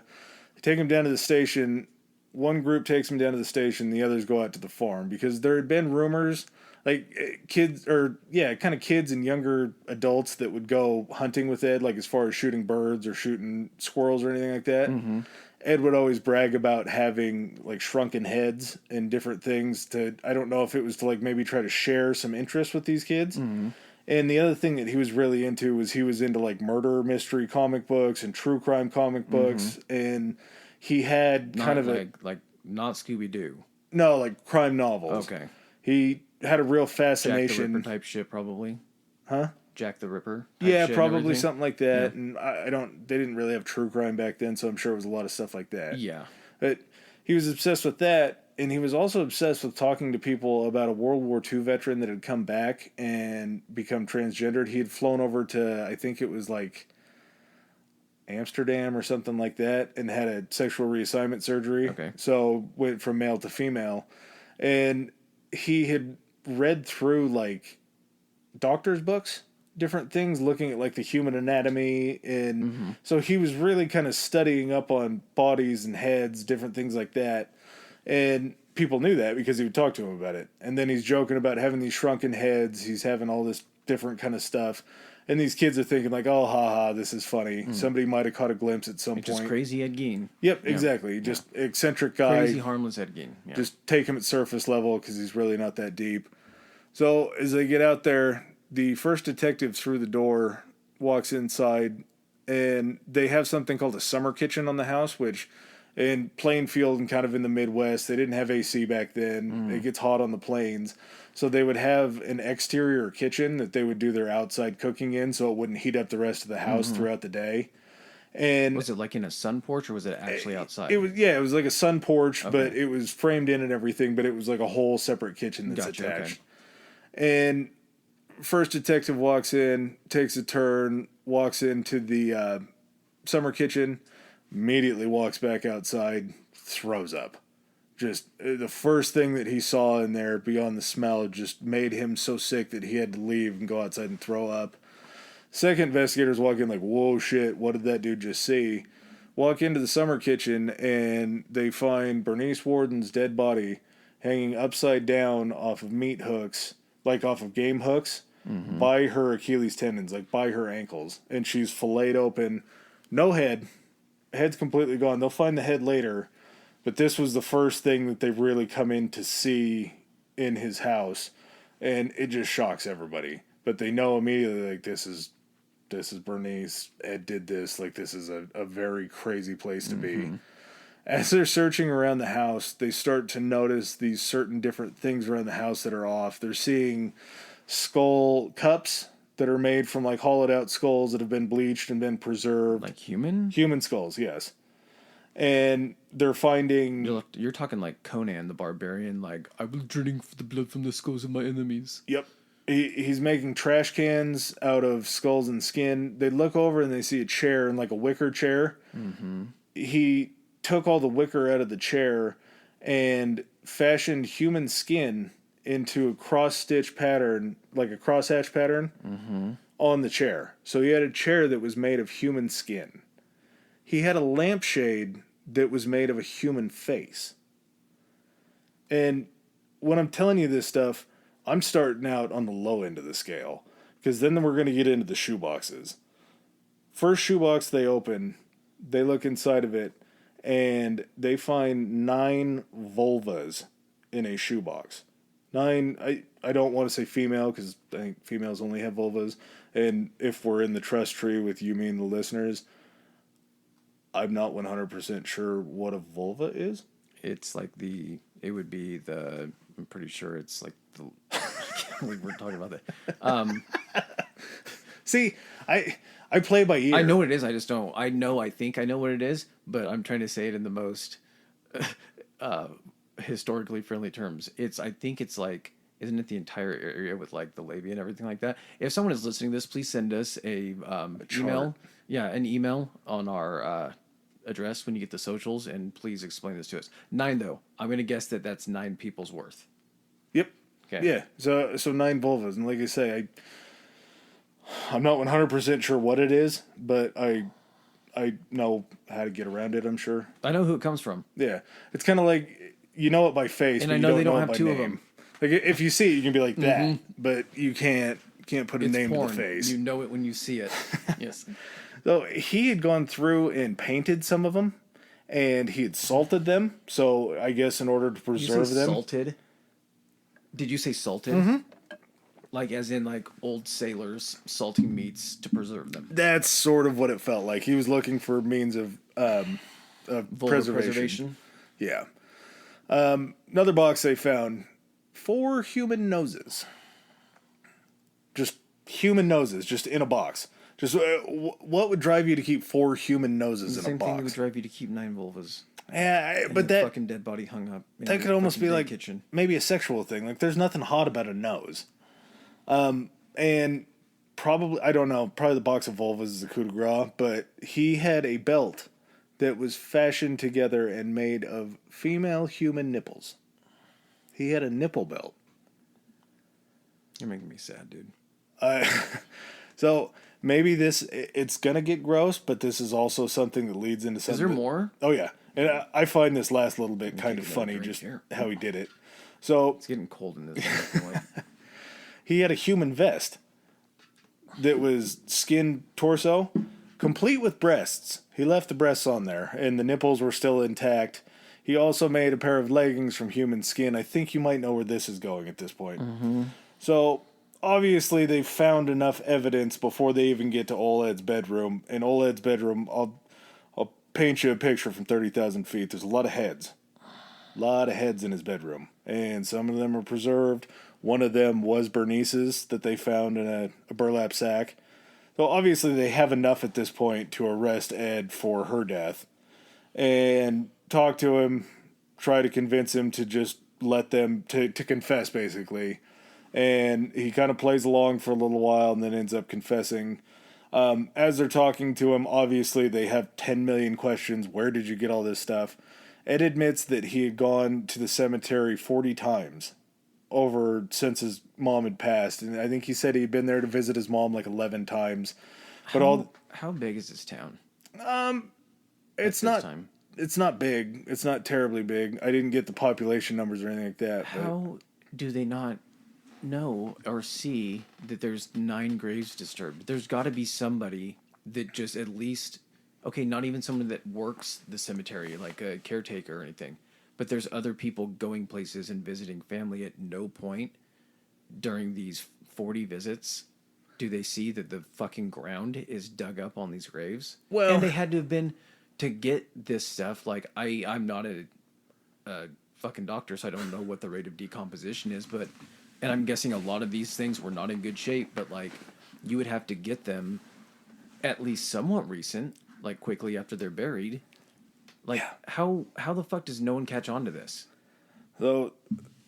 They take him down to the station. One group takes him down to the station. The others go out to the farm because there had been rumors, like kids and younger adults that would go hunting with Ed, like as far as shooting birds or shooting squirrels or anything like that. Ed would always brag about having like shrunken heads and different things I don't know if it was to like maybe try to share some interest with these kids. And the other thing that he was really into was he was into like murder mystery comic books and true crime comic books. And he had kind of like not Scooby-Doo. No, like crime novels. Okay. He had a real Jack the fascination. Ripper type shit, probably. Huh? Jack the Ripper. Yeah, shit probably something like that. Yeah. And they didn't really have true crime back then, so I'm sure it was a lot of stuff like that. Yeah. But he was obsessed with that, and he was also obsessed with talking to people about a World War II veteran that had come back and become transgendered. He had flown over to, I think it was like Amsterdam or something like that, and had a sexual reassignment surgery. Okay. So went from male to female. And he had read through like doctor's books, different things, looking at like the human anatomy, and so he was really kind of studying up on bodies and heads, different things like that. And people knew that because he would talk to him about it. And then he's joking about having these shrunken heads. He's having all this different kind of stuff. And these kids are thinking like, oh, haha, this is funny. Somebody might have caught a glimpse at some point. Just crazy Ed Gein. Yep, exactly. Just eccentric guy. Crazy, harmless Ed Gein. Yeah. Just take him at surface level because he's really not that deep. So as they get out there, the first detective through the door walks inside, and they have something called a summer kitchen on the house, which in Plainfield and kind of in the Midwest, they didn't have AC back then. It gets hot on the plains. So they would have an exterior kitchen that they would do their outside cooking in so it wouldn't heat up the rest of the house throughout the day. And was it like in a sun porch or was it actually outside? It was like a sun porch, but it was framed in and everything, but it was like a whole separate kitchen that's attached. Okay. And first detective walks in, takes a turn, walks into the summer kitchen, immediately walks back outside, throws up. Just the first thing that he saw in there beyond the smell just made him so sick that he had to leave and go outside and throw up. Second investigators walk in like, whoa, shit, what did that dude just see? Walk into the summer kitchen and they find Bernice Warden's dead body hanging upside down off of meat hooks, like off of game hooks, by her Achilles tendons, like by her ankles. And she's filleted open. No head. Head's completely gone. They'll find the head later. But this was the first thing that they really come in to see in his house. And it just shocks everybody. But they know immediately, like, this is Bernice. Ed did this. Like, this is a very crazy place to be. As they're searching around the house, they start to notice these certain different things around the house that are off. They're seeing skull cups that are made from, like, hollowed out skulls that have been bleached and been preserved. Like human? Human skulls, yes. and they're finding. You're talking like Conan the Barbarian, like, I will drink the blood from the skulls of my enemies. Yep. He's making trash cans out of skulls and skin. They look over and they see a chair, and like a wicker chair. Mm-hmm. He took all the wicker out of the chair and fashioned human skin into a cross-stitch pattern, like a crosshatch pattern, on the chair. So he had a chair that was made of human skin. He had a lampshade that was made of a human face. And when I'm telling you this stuff, I'm starting out on the low end of the scale, because then we're going to get into the shoeboxes. First shoebox they open, they look inside of it, and they find 9 vulvas in a shoebox. 9, I don't want to say female, because I think females only have vulvas, and if we're in the trust tree with you, me, and the listeners, I'm not 100% sure what a vulva is. It's like I'm pretty sure it's like the, I can't believe we're talking about that. See, I play by ear. I know what it is, I just don't, I think I know what it is, but I'm trying to say it in the most historically friendly terms. I think it's like, isn't it the entire area with like the labia and everything like that? If someone is listening to this, please send us a email. Yeah, an email on our address when you get the socials, and please explain this to us. 9 though. I'm gonna guess that's 9 people's worth. Yep. Okay. Yeah. So 9 vulvas, and like I say, I'm not 100% sure what it is, but I know how to get around it. I'm sure. I know who it comes from. Yeah, it's kind of like, you know it by face, and but I know they don't it have by 2 name. of them. Like if you see it, you can be like that, but you can't put a name porn. to the face. You know it when you see it. Yes. So he had gone through and painted some of them, and he had salted them. So I guess in order to preserve them. Salted? Did you say salted? Mm-hmm. Like as in like old sailors salting meats to preserve them. That's sort of what it felt like. He was looking for means of preservation. Yeah. Another box they found, 4 human noses. Just human noses, just in a box. Just what would drive you to keep 4 human noses in a box? The same thing that would drive you to keep 9 vulvas. Yeah, and but that fucking dead body hung up. That could almost be like kitchen. Maybe a sexual thing. Like there's nothing hot about a nose. And probably, I don't know, probably the box of vulvas is the coup de grace, but he had a belt that was fashioned together and made of female human nipples. He had a nipple belt. You're making me sad, dude. So maybe it's going to get gross, but this is also something that leads into something. Is there more? Oh, yeah. And I find this last little bit kind of funny, just how he did it. So it's getting cold in this point. He had a human vest that was skin torso, complete with breasts. He left the breasts on there, and the nipples were still intact. He also made a pair of leggings from human skin. I think you might know where this is going at this point. Mm-hmm. So obviously they found enough evidence before they even get to Oled's bedroom. In Oled's bedroom, I'll paint you a picture from 30,000 feet. There's a lot of heads. A lot of heads in his bedroom. And some of them are preserved. One of them was Bernice's that they found in a burlap sack. So obviously they have enough at this point to arrest Ed for her death. And talk to him, try to convince him to just let them, to confess basically. And he kind of plays along for a little while and then ends up confessing. As they're talking to him, obviously they have 10 million questions. Where did you get all this stuff? Ed admits that he had gone to the cemetery 40 times over since his mom had passed. And I think he said he'd been there to visit his mom like 11 times. But how big is this town? It's not big. It's not terribly big. I didn't get the population numbers or anything like that. How do they not know or see that there's 9 graves disturbed? There's got to be somebody that just at least, okay, not even someone that works the cemetery, like a caretaker or anything, but there's other people going places and visiting family. At no point during these 40 visits do they see that the fucking ground is dug up on these graves. Well, and they had to have been, to get this stuff, like I'm not a fucking doctor, so I don't know what the rate of decomposition is, but, and I'm guessing a lot of these things were not in good shape, but like you would have to get them at least somewhat recent, like quickly after they're buried, Like, Yeah. how the fuck does no one catch on to this? Though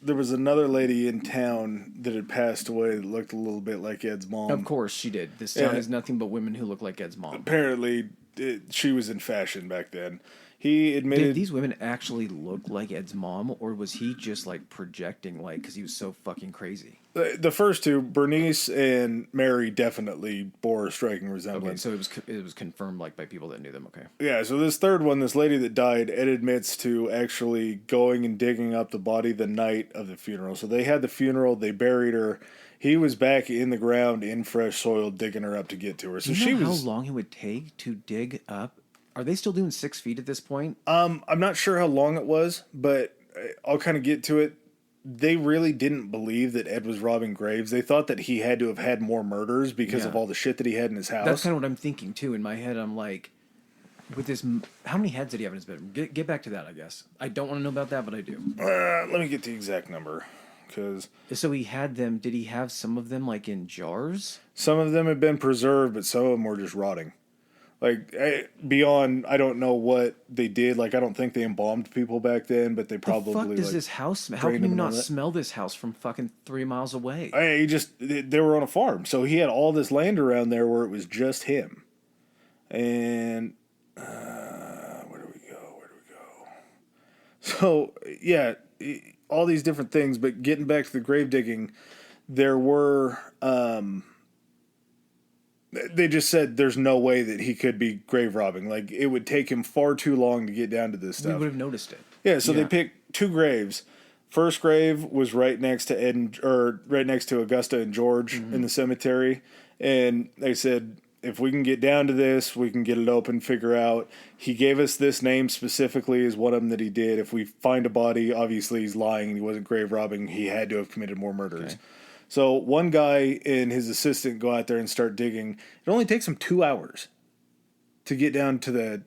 there was another lady in town that had passed away that looked a little bit like Ed's mom. Of course she did. This town Yeah. is nothing but women who look like Ed's mom. Apparently, she was in fashion back then. He admitted... Did these women actually look like Ed's mom, or was he just like projecting, like, because he was so fucking crazy? The first two, Bernice and Mary, definitely bore a striking Okay, resemblance. so it was confirmed like by people that knew them. Okay. Yeah, so this third one, this lady that died, Ed admits to actually going and digging up the body the night of the funeral. So they had the funeral, they buried her. He was back in the ground in fresh soil digging her up to get to her. So Do you know she was... how long it would take to dig up? Are they still doing 6 feet at this point? I'm not sure how long it was, but I'll kind of get to it. They really didn't believe that Ed was robbing graves. They thought that he had to have had more murders because of all the shit that he had in his house. That's kind of what I'm thinking too. In my head, I'm like, with this, how many heads did he have in his bedroom? Get back to that, I guess. I don't want to know about that, but I do. Let me get the exact number, because So he had them. Did he have some of them like in jars? some of them had been preserved, but some of them were just rotting. Like, beyond, I don't know what they did. Like, I don't think they embalmed people back then, but they probably... The fuck does like, this house smell? How drained can you them and not all that. smell this house from fucking 3 miles away? They were on a farm, so he had all this land around there where it was just him. And where do we go? So yeah, all these different things. But getting back to the grave digging, there were they just said there's no way that he could be grave robbing. Like, it would take him far too long to get down to this We stuff. would have noticed it. Yeah, so they picked 2 graves. First grave was right next to right next to Augusta and George in the cemetery, and they said, if we can get down to this, we can get it open, figure out. He gave us this name specifically as one of them that he did. If we find a body, obviously he's lying and he wasn't grave robbing. He had to have committed more murders. Okay. So one guy and his assistant go out there and start digging. It only takes them 2 hours to get down to the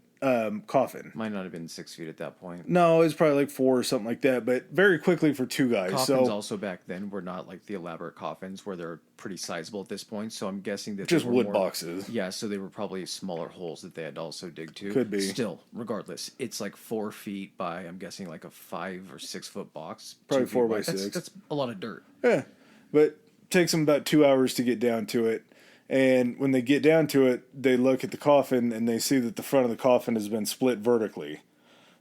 coffin. Might not have been 6 feet at that point. No, it was probably like 4 or something like that, but very quickly for 2 guys. Coffins also back then were not like the elaborate coffins where they're pretty sizable at this point, so I'm guessing that just they were wood more, boxes. Yeah, so they were probably smaller holes that they had to also dig to. Could be. Still, regardless, it's like 4 feet by, I'm guessing, like a 5 or 6 foot box. Probably 4 by 6. 6. That's a lot of dirt. Yeah, but takes them about 2 hours to get down to it. And when they get down to it, they look at the coffin and they see that the front of the coffin has been split vertically.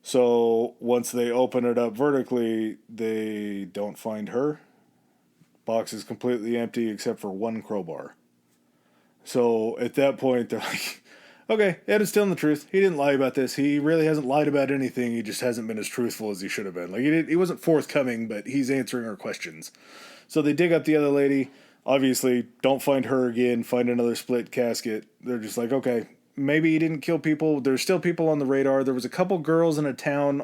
So once they open it up vertically, they don't find her. Box is completely empty except for 1 crowbar. So at that point, they're like, okay, Ed is telling the truth. He didn't lie about this. He really hasn't lied about anything. He just hasn't been as truthful as he should have been. Like, he wasn't forthcoming, but he's answering our questions. So they dig up the other lady. Obviously, don't find her again, find another split casket. They're just like, okay, maybe he didn't kill people. There's still people on the radar. There was a couple girls in a town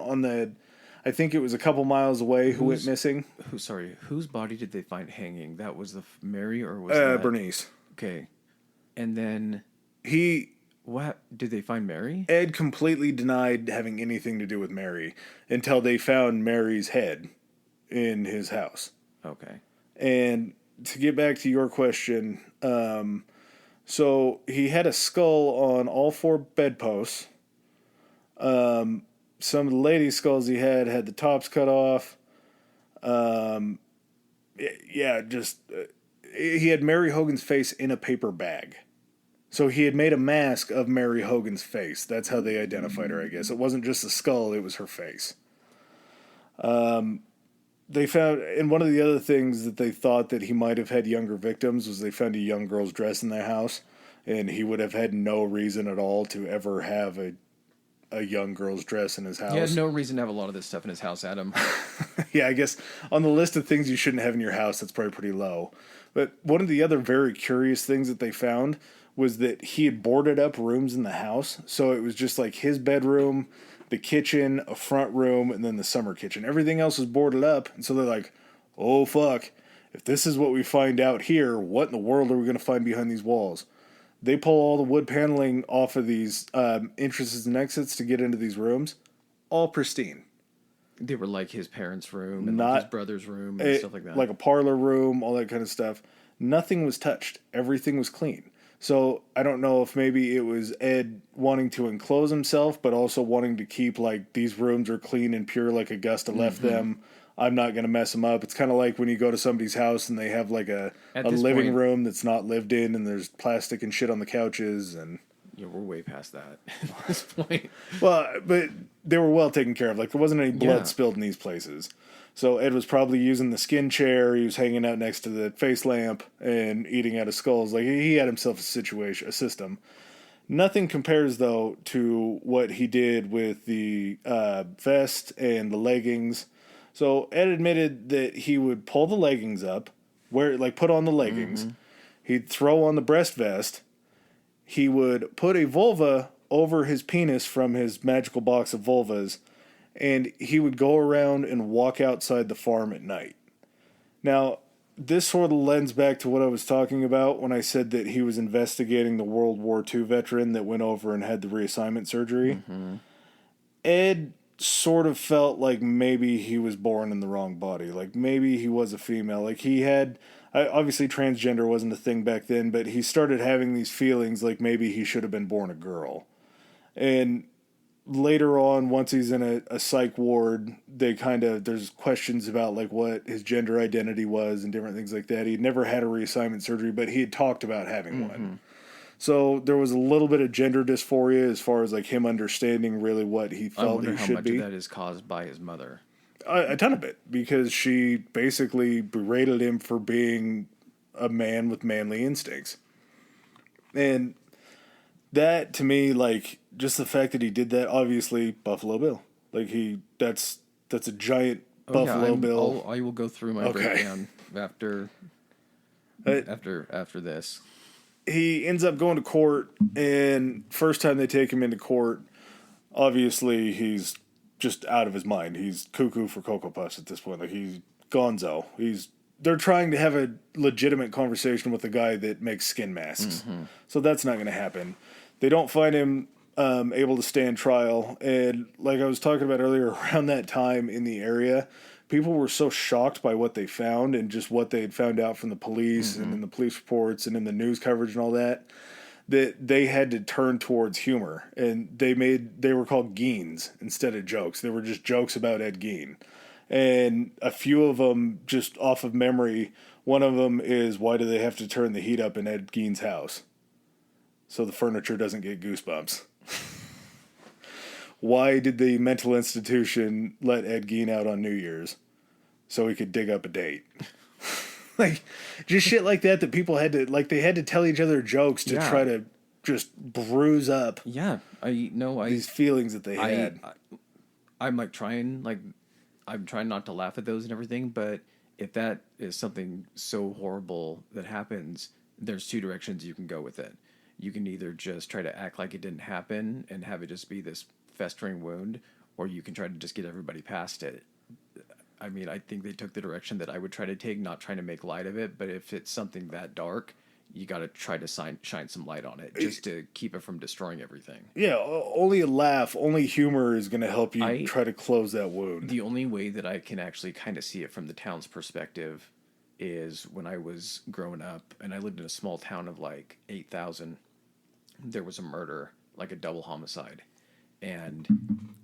I think it was a couple miles away who went missing. Whose body did they find hanging? That was Mary, or was that... Bernice. Okay. And then... What? Did they find Mary? Ed completely denied having anything to do with Mary until they found Mary's head in his house. Okay. And to get back to your question, so he had a skull on all 4 bedposts. Some of the ladies' skulls he had the tops cut off. He had Mary Hogan's face in a paper bag. So he had made a mask of Mary Hogan's face. That's how they identified her, I guess. It wasn't just the skull, it was her face. They found, and one of the other things that they thought that he might have had younger victims was they found a young girl's dress in their house, and he would have had no reason at all to ever have a young girl's dress in his house. He had no reason to have a lot of this stuff in his house, Adam. Yeah, I guess on the list of things you shouldn't have in your house, that's probably pretty low. But one of the other very curious things that they found was that he had boarded up rooms in the house, so it was just like his bedroom, the kitchen, a front room, and then the summer kitchen. Everything else was boarded up, and so they're like, oh, fuck. If this is what we find out here, what in the world are we going to find behind these walls? They pull all the wood paneling off of these entrances and exits to get into these rooms. All pristine. They were like his parents' room and like his brother's room and stuff like that. Like a parlor room, all that kind of stuff. Nothing was touched. Everything was clean. So I don't know if maybe it was Ed wanting to enclose himself, but also wanting to keep like these rooms are clean and pure like Augusta left them. I'm not going to mess them up. It's kind of like when you go to somebody's house and they have like a living room that's not lived in and there's plastic and shit on the couches and... Yeah, we're way past that at this point. Well, but they were well taken care of. Like, there wasn't any blood spilled in these places. So Ed was probably using the skin chair. He was hanging out next to the face lamp and eating out of skulls. Like, he had himself a system. Nothing compares, though, to what he did with the vest and the leggings. So Ed admitted that he would pull the leggings up, put on the leggings. He'd throw on the breast vest. He would put a vulva over his penis from his magical box of vulvas, and he would go around and walk outside the farm at night. Now, this sort of lends back to what I was talking about when I said that he was investigating the World War II veteran that went over and had the reassignment surgery. Ed sort of felt like maybe he was born in the wrong body. Like, maybe he was a female. Like, he had... Obviously, transgender wasn't a thing back then, but he started having these feelings like maybe he should have been born a girl. And later on, once he's in a psych ward, there's questions about like what his gender identity was and different things like that. He'd never had a reassignment surgery, but he had talked about having one. So there was a little bit of gender dysphoria as far as like him understanding really what he felt he should be. I wonder how much of that is caused by his mother. A ton of it, because she basically berated him for being a man with manly instincts. And that, to me, like, just the fact that he did that, obviously, Buffalo Bill. Like, that's a giant Buffalo Bill. I will go through my breakdown after this. He ends up going to court, and first time they take him into court, obviously, he's just out of his mind. He's cuckoo for Cocoa Puffs at this point. Like, he's gonzo. They're trying to have a legitimate conversation with a guy that makes skin masks. So that's not going to happen. They don't find him able to stand trial. And like I was talking about earlier, around that time in the area, people were so shocked by what they found and just what they had found out from the police and in the police reports and in the news coverage and all that they had to turn towards humor, and they were called Geins instead of jokes. They were just jokes about Ed Gein. And a few of them, just off of memory, one of them is, why do they have to turn the heat up in Ed Gein's house? So the furniture doesn't get goosebumps. Why did the mental institution let Ed Gein out on New Year's? So he could dig up a date. Like, just shit like that people had to, like, they had to tell each other jokes to try to just bruise up these feelings that they had. I'm trying not to laugh at those and everything, but if that is something so horrible that happens, there's two directions you can go with it. You can either just try to act like it didn't happen and have it just be this festering wound, or you can try to just get everybody past it. I mean, I think they took the direction that I would try to take, not trying to make light of it, but if it's something that dark, you got to try to shine some light on it just to keep it from destroying everything. Yeah, only a laugh, only humor is going to help you try to close that wound. The only way that I can actually kind of see it from the town's perspective is when I was growing up, and I lived in a small town of like 8,000, there was a murder, like a double homicide, and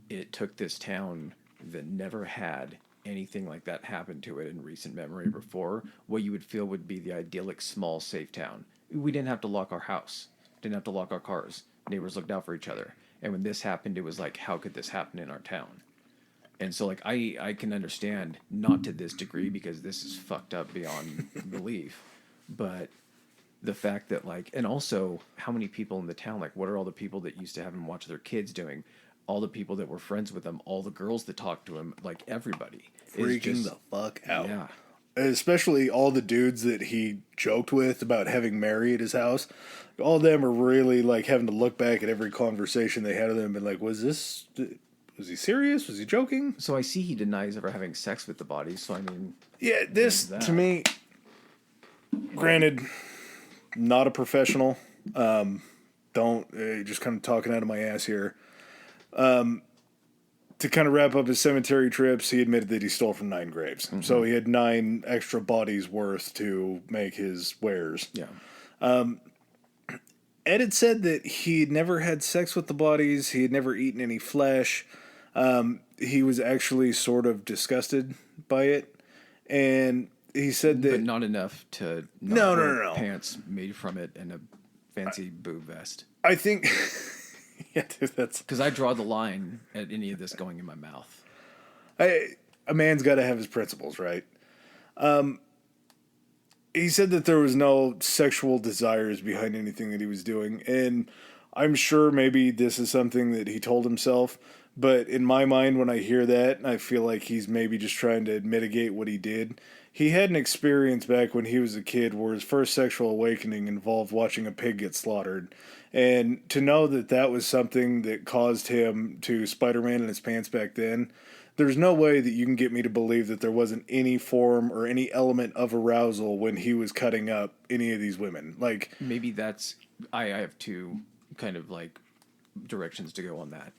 it took this town that never had anything like that happened to it in recent memory before, what you would feel would be the idyllic small safe town. We didn't have to lock our house, didn't have to lock our cars, neighbors looked out for each other, and when this happened, it was like, how could this happen in our town? And so like I can understand, not to this degree because this is fucked up beyond belief, but the fact that like, and also how many people in the town, like what are all the people that used to have him watch their kids doing, all the people that were friends with him, all the girls that talked to him, like everybody. Freaking the fuck out. Yeah. Especially all the dudes that he joked with about having Mary at his house. All of them are really like having to look back at every conversation they had with him and be like, was he serious? Was he joking? So I see he denies ever having sex with the body, so I mean... Yeah, this, to me, granted, not a professional. Just kind of talking out of my ass here. To kind of wrap up his cemetery trips, he admitted that he stole from 9 graves. Mm-hmm. So he had 9 extra bodies worth to make his wares. Yeah. Ed had said that he'd never had sex with the bodies. He had never eaten any flesh. He was actually sort of disgusted by it. And he said But that... not enough to not No, no, wear no, no. pants made from it and a fancy boob vest. I think... yeah, dude, that's... Because I draw the line at any of this going in my mouth. A man's got to have his principles, right? He said that there was no sexual desires behind anything that he was doing, and I'm sure maybe this is something that he told himself, but in my mind, when I hear that, I feel like he's maybe just trying to mitigate what he did. He had an experience back when he was a kid where his first sexual awakening involved watching a pig get slaughtered, and to know that that was something that caused him to Spider-Man in his pants back then, there's no way that you can get me to believe that there wasn't any form or any element of arousal when he was cutting up any of these women. Like, Maybe that's... I have two kind of like directions to go on that.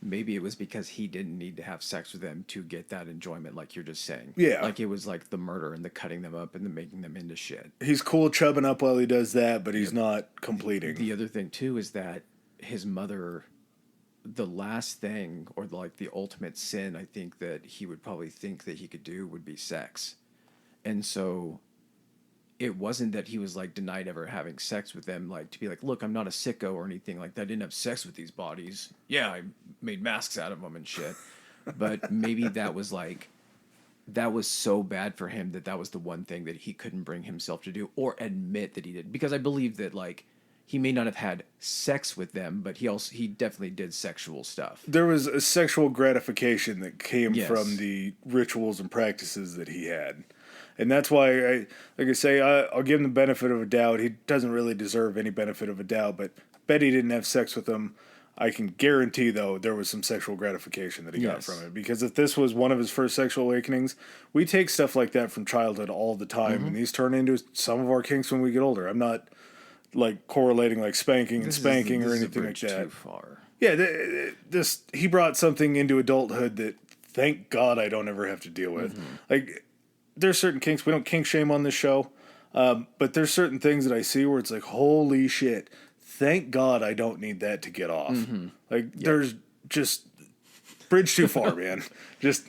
Maybe it was because he didn't need to have sex with them to get that enjoyment, like you're just saying. Yeah. Like it was like the murder and the cutting them up and the making them into shit. he's cool chubbing up while he does that, but he's not completing. The other thing too is that his mother, the last thing or like the ultimate sin I think that he would probably think that he could do would be sex. And so it wasn't that he was like denied ever having sex with them, like to be like, look, I'm not a sicko or anything like that. I didn't have sex with these bodies. Yeah, I made masks out of them and shit. But maybe that was like, that was so bad for him that that was the one thing that he couldn't bring himself to do or admit that he did. Because I believe that like he may not have had sex with them, but he definitely did sexual stuff. There was a sexual gratification that came Yes. from the rituals and practices that he had. And that's why, I'll give him the benefit of a doubt. He doesn't really deserve any benefit of a doubt, but I bet he didn't have sex with them. I can guarantee, though, there was some sexual gratification that he got Yes. from it. Because if this was one of his first sexual awakenings, we take stuff like that from childhood all the time, and these turn into some of our kinks when we get older. I'm not, like, correlating, like, spanking This or anything is a like bridge that. too far. Yeah, he brought something into adulthood that, thank God, I don't ever have to deal with. Like, there's certain kinks, we don't kink shame on this show, but there's certain things that I see where it's like, holy shit, thank God I don't need that to get off. Like, there's just bridge too far, man. Just,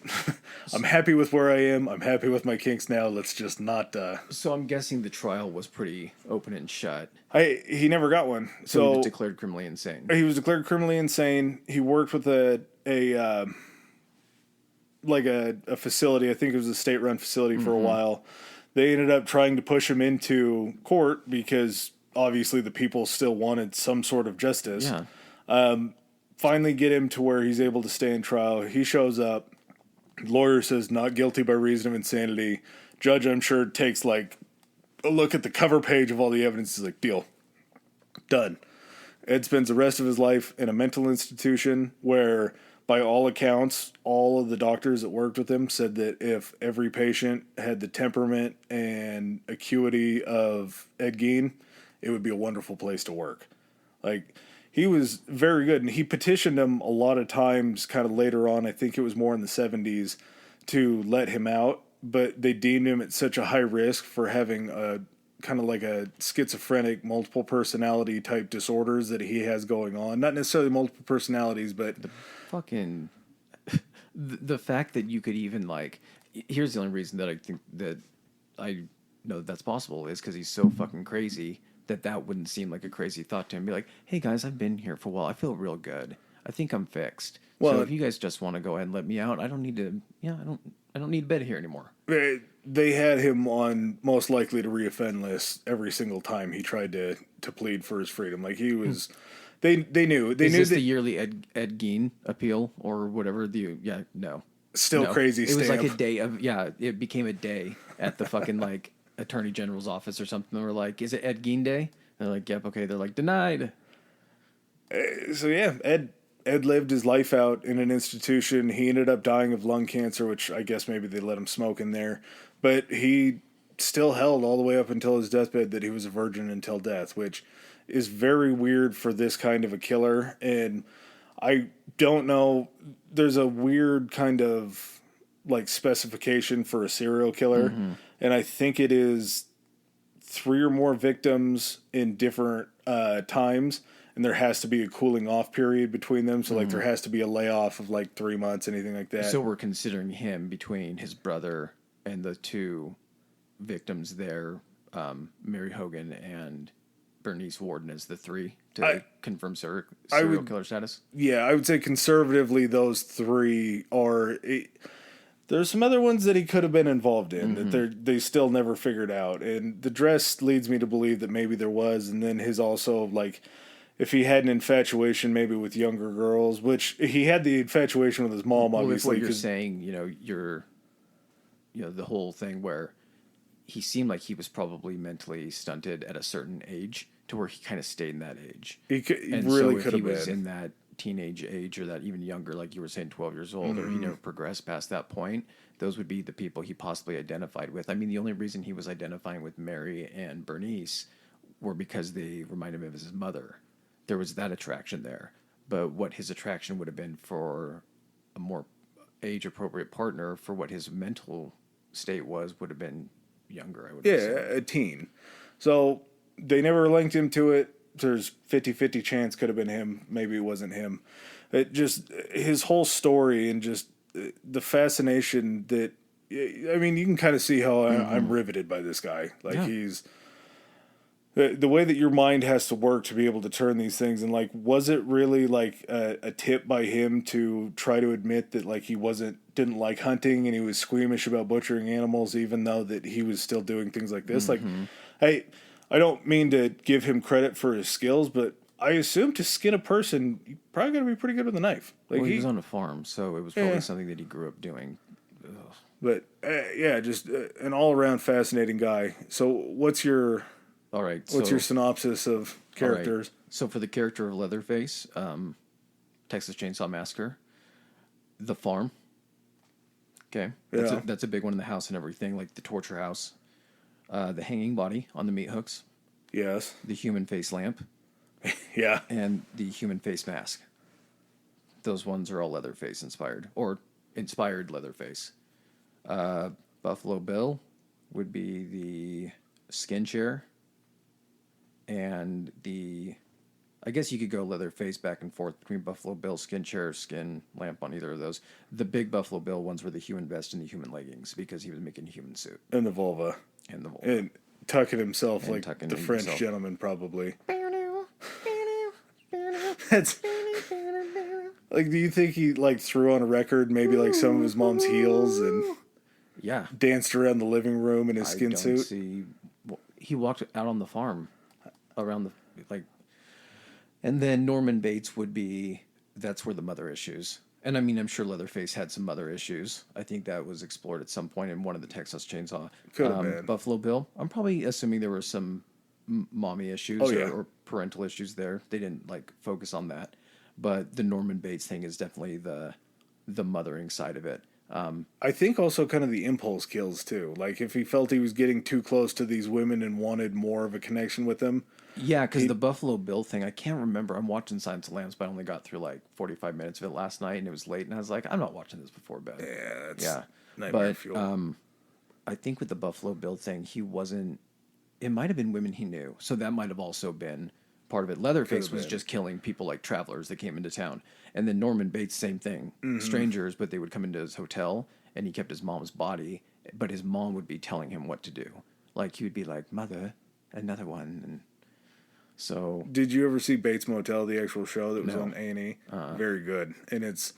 I'm happy with where I am. I'm happy with my kinks now. Let's just not. So I'm guessing the trial was pretty open and shut. He never got one. So he was declared criminally insane. He was declared criminally insane. He worked with a facility. I think it was a state-run facility for a while. They ended up trying to push him into court because obviously the people still wanted some sort of justice. Yeah. Finally get him to where he's able to stay in trial. He shows up. Lawyer says not guilty by reason of insanity. Judge, I'm sure, takes like a look at the cover page of all the evidence. He's like, deal. Done. Ed spends the rest of his life in a mental institution where, by all accounts, all of the doctors that worked with him said that if every patient had the temperament and acuity of Ed Gein, it would be a wonderful place to work. Like, he was very good, and he petitioned them a lot of times kind of later on, I think it was more in the 70s, to let him out, but they deemed him at such a high risk for having a kind of like a schizophrenic multiple personality type disorders that he has going on. Not necessarily multiple personalities, but Fucking the fact that you could even like, here's the only reason that I think that I know that's possible is because he's so fucking crazy that wouldn't seem like a crazy thought to him. Be like, hey guys, I've been here for a while. I feel real good. I think I'm fixed. Well, so if you guys just want to go ahead and let me out, I don't need to. Yeah, I don't need bed here anymore. they had him on most likely to reoffend list every single time he tried to plead for his freedom. Like he was, they knew Is knew this that the yearly Ed Gein appeal or whatever? No. still crazy. It was stamp. like a day of It became a day at the fucking like attorney general's office or something. They were like, "Is it Ed Gein Day?" And they're like, "Yep, okay." They're like, "Denied." So yeah, Ed lived his life out in an institution. He ended up dying of lung cancer, which I guess maybe they let him smoke in there. But he still held all the way up until his deathbed that he was a virgin until death, which is very weird for this kind of a killer. And I don't know, there's a weird kind of like specification for a serial killer. And I think it is 3 or more victims in different times, and there has to be a cooling off period between them. So like there has to be a layoff of like 3 months, anything like that. So we're considering him between his brother and the 2 victims there, Mary Hogan and Bernice Warden, as the 3 to confirm serial killer status. Yeah, I would say conservatively those 3 are. There's some other ones that he could have been involved in that they still never figured out, and the dress leads me to believe that maybe there was, and then his also like. If he had an infatuation maybe with younger girls, which he had the infatuation with his mom, obviously. What you're saying, the whole thing where he seemed like he was probably mentally stunted at a certain age to where he kind of stayed in that age. He and really so if could he have was been in that teenage age or that even younger, like you were saying, 12 years old, or he never progressed past that point, those would be the people he possibly identified with. I mean, the only reason he was identifying with Mary and Bernice were because they reminded him of his mother. There was that attraction there. But what his attraction would have been for a more age-appropriate partner for what his mental state would have been younger, I would say. a teen. So they never linked him to it. There's 50-50 chance could have been him. Maybe it wasn't him. It just, his whole story and just the fascination that, I mean, you can kind of see how I'm riveted by this guy. Like he's... The way that your mind has to work to be able to turn these things, and like, was it really like a tip by him to try to admit that like he didn't like hunting and he was squeamish about butchering animals, even though that he was still doing things like this? Like, I don't mean to give him credit for his skills, but I assume to skin a person, you probably got to be pretty good with a knife. Like he was on a farm, so it was probably something that he grew up doing. Ugh. But just an all around fascinating guy. So what's your All right. What's your synopsis of characters? Right. So for the character of Leatherface, Texas Chainsaw Massacre, the farm. Okay. That's a big one in the house and everything, like the torture house. The hanging body on the meat hooks. Yes. The human face lamp. Yeah. And the human face mask. Those ones are all Leatherface inspired, or inspired Leatherface. Buffalo Bill would be the skin chair. And I guess you could go Leatherface back and forth between Buffalo Bill, skin chair, skin lamp on either of those. The big Buffalo Bill ones were the human vest and the human leggings because he was making a human suit. And the vulva. And tucking himself and like tucking the French gentleman, probably. That's... Like, do you think he like threw on a record maybe like some of his mom's heels and danced around the living room in his skin suit? He walked out on the farm around and then Norman Bates would be, that's where the mother issues. And I mean, I'm sure Leatherface had some mother issues. I think that was explored at some point in one of the Texas Chainsaw. Could have been. Buffalo Bill, I'm probably assuming there were some mommy issues or parental issues there. They didn't like focus on that. But the Norman Bates thing is definitely the mothering side of it. I think also kind of the impulse kills too. Like if he felt he was getting too close to these women and wanted more of a connection with them. Yeah, because the Buffalo Bill thing, I can't remember. I'm watching Silence of the Lambs, but I only got through like 45 minutes of it last night, and it was late, and I was like, I'm not watching this before bed. Yeah, that's nightmare fuel. I think with the Buffalo Bill thing, he wasn't... It might have been women he knew, so that might have also been part of it. Leatherface was just killing people like travelers that came into town. And then Norman Bates, same thing. Strangers, but they would come into his hotel, and he kept his mom's body, but his mom would be telling him what to do. Like, he would be like, Mother, another one, and... So, did you ever see Bates Motel, the actual show that was on A&E? Very good. And it's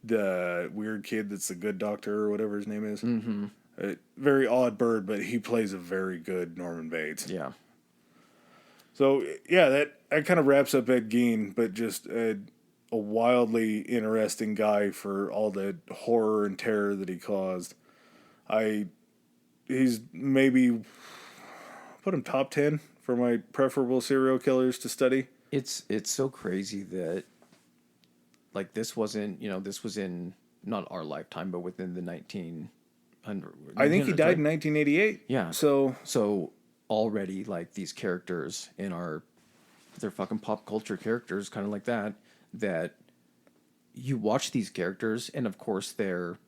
the weird kid that's the good doctor or whatever his name is. Mm-hmm. Very odd bird, but he plays a very good Norman Bates. Yeah. So, yeah, that kind of wraps up Ed Gein, but just a wildly interesting guy for all the horror and terror that he caused. He's maybe... put him top 10 for my preferable serial killers to study. It's so crazy that like this was in not our lifetime, but within the 1900s. I think he died in 1988. Yeah. So already like these characters they're fucking pop culture characters, kind of like that you watch these characters and of course they're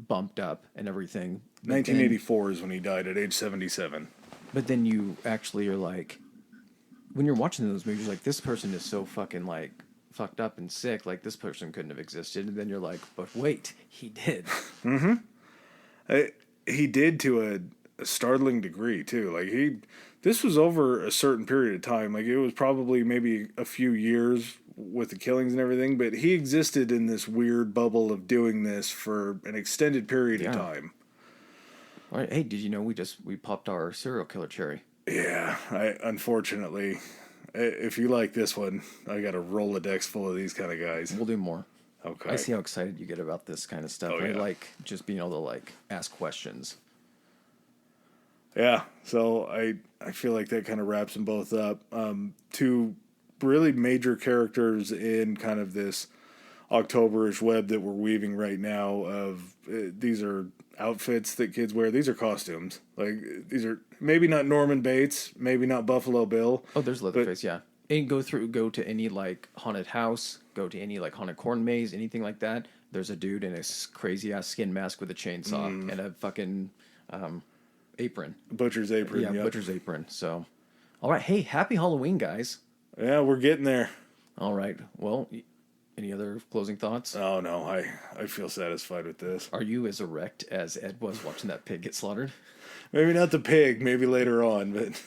bumped up and everything. 1984 is when he died at age 77. But then you actually are like, when you're watching those movies, like, this person is so fucking, like, fucked up and sick, like, this person couldn't have existed. And then you're like, but wait, he did. He did to a startling degree, too. Like, this was over a certain period of time. Like, it was probably maybe a few years with the killings and everything, but he existed in this weird bubble of doing this for an extended period of time. All right, hey, did you know we popped our serial killer cherry? Yeah, unfortunately, if you like this one, I got a Rolodex full of these kind of guys. We'll do more. Okay. I see how excited you get about this kind of stuff. Oh, yeah. I like just being able to, like, ask questions. Yeah, so I feel like that kind of wraps them both up. Two really major characters in kind of this October-ish web that we're weaving right now of these are outfits that kids wear. These are costumes. Like, these are maybe not Norman Bates, maybe not Buffalo Bill. Oh, there's Leatherface, yeah. And go to any, like, haunted house, go to any, like, haunted corn maze, anything like that. There's a dude in a crazy-ass skin mask with a chainsaw and a fucking apron. Butcher's apron. Yeah, yep. Butcher's apron. So, all right. Hey, happy Halloween, guys. Yeah, we're getting there. All right. Well, any other closing thoughts? Oh, no, I feel satisfied with this. Are you as erect as Ed was watching that pig get slaughtered? Maybe not the pig, maybe later on, but...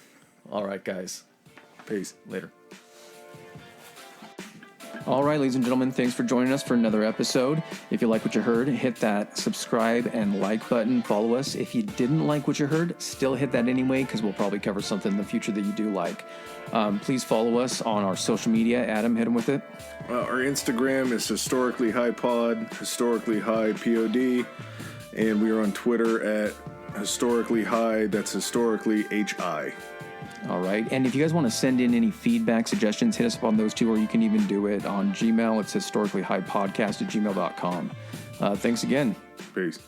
All right, guys. Peace. Later. All right, ladies and gentlemen, thanks for joining us for another episode. If you like what you heard, hit that subscribe and like button. Follow us. If you didn't like what you heard, still hit that anyway, because we'll probably cover something in the future that you do like. Please follow us on our social media. Adam, hit him with it. Our Instagram is Historically High Pod, Historically High POD, and we are on Twitter at Historically High. That's Historically HI. All right. And if you guys want to send in any feedback, suggestions, hit us up on those two, or you can even do it on Gmail. It's historicallyhighpodcast@gmail.com. Thanks again. Peace.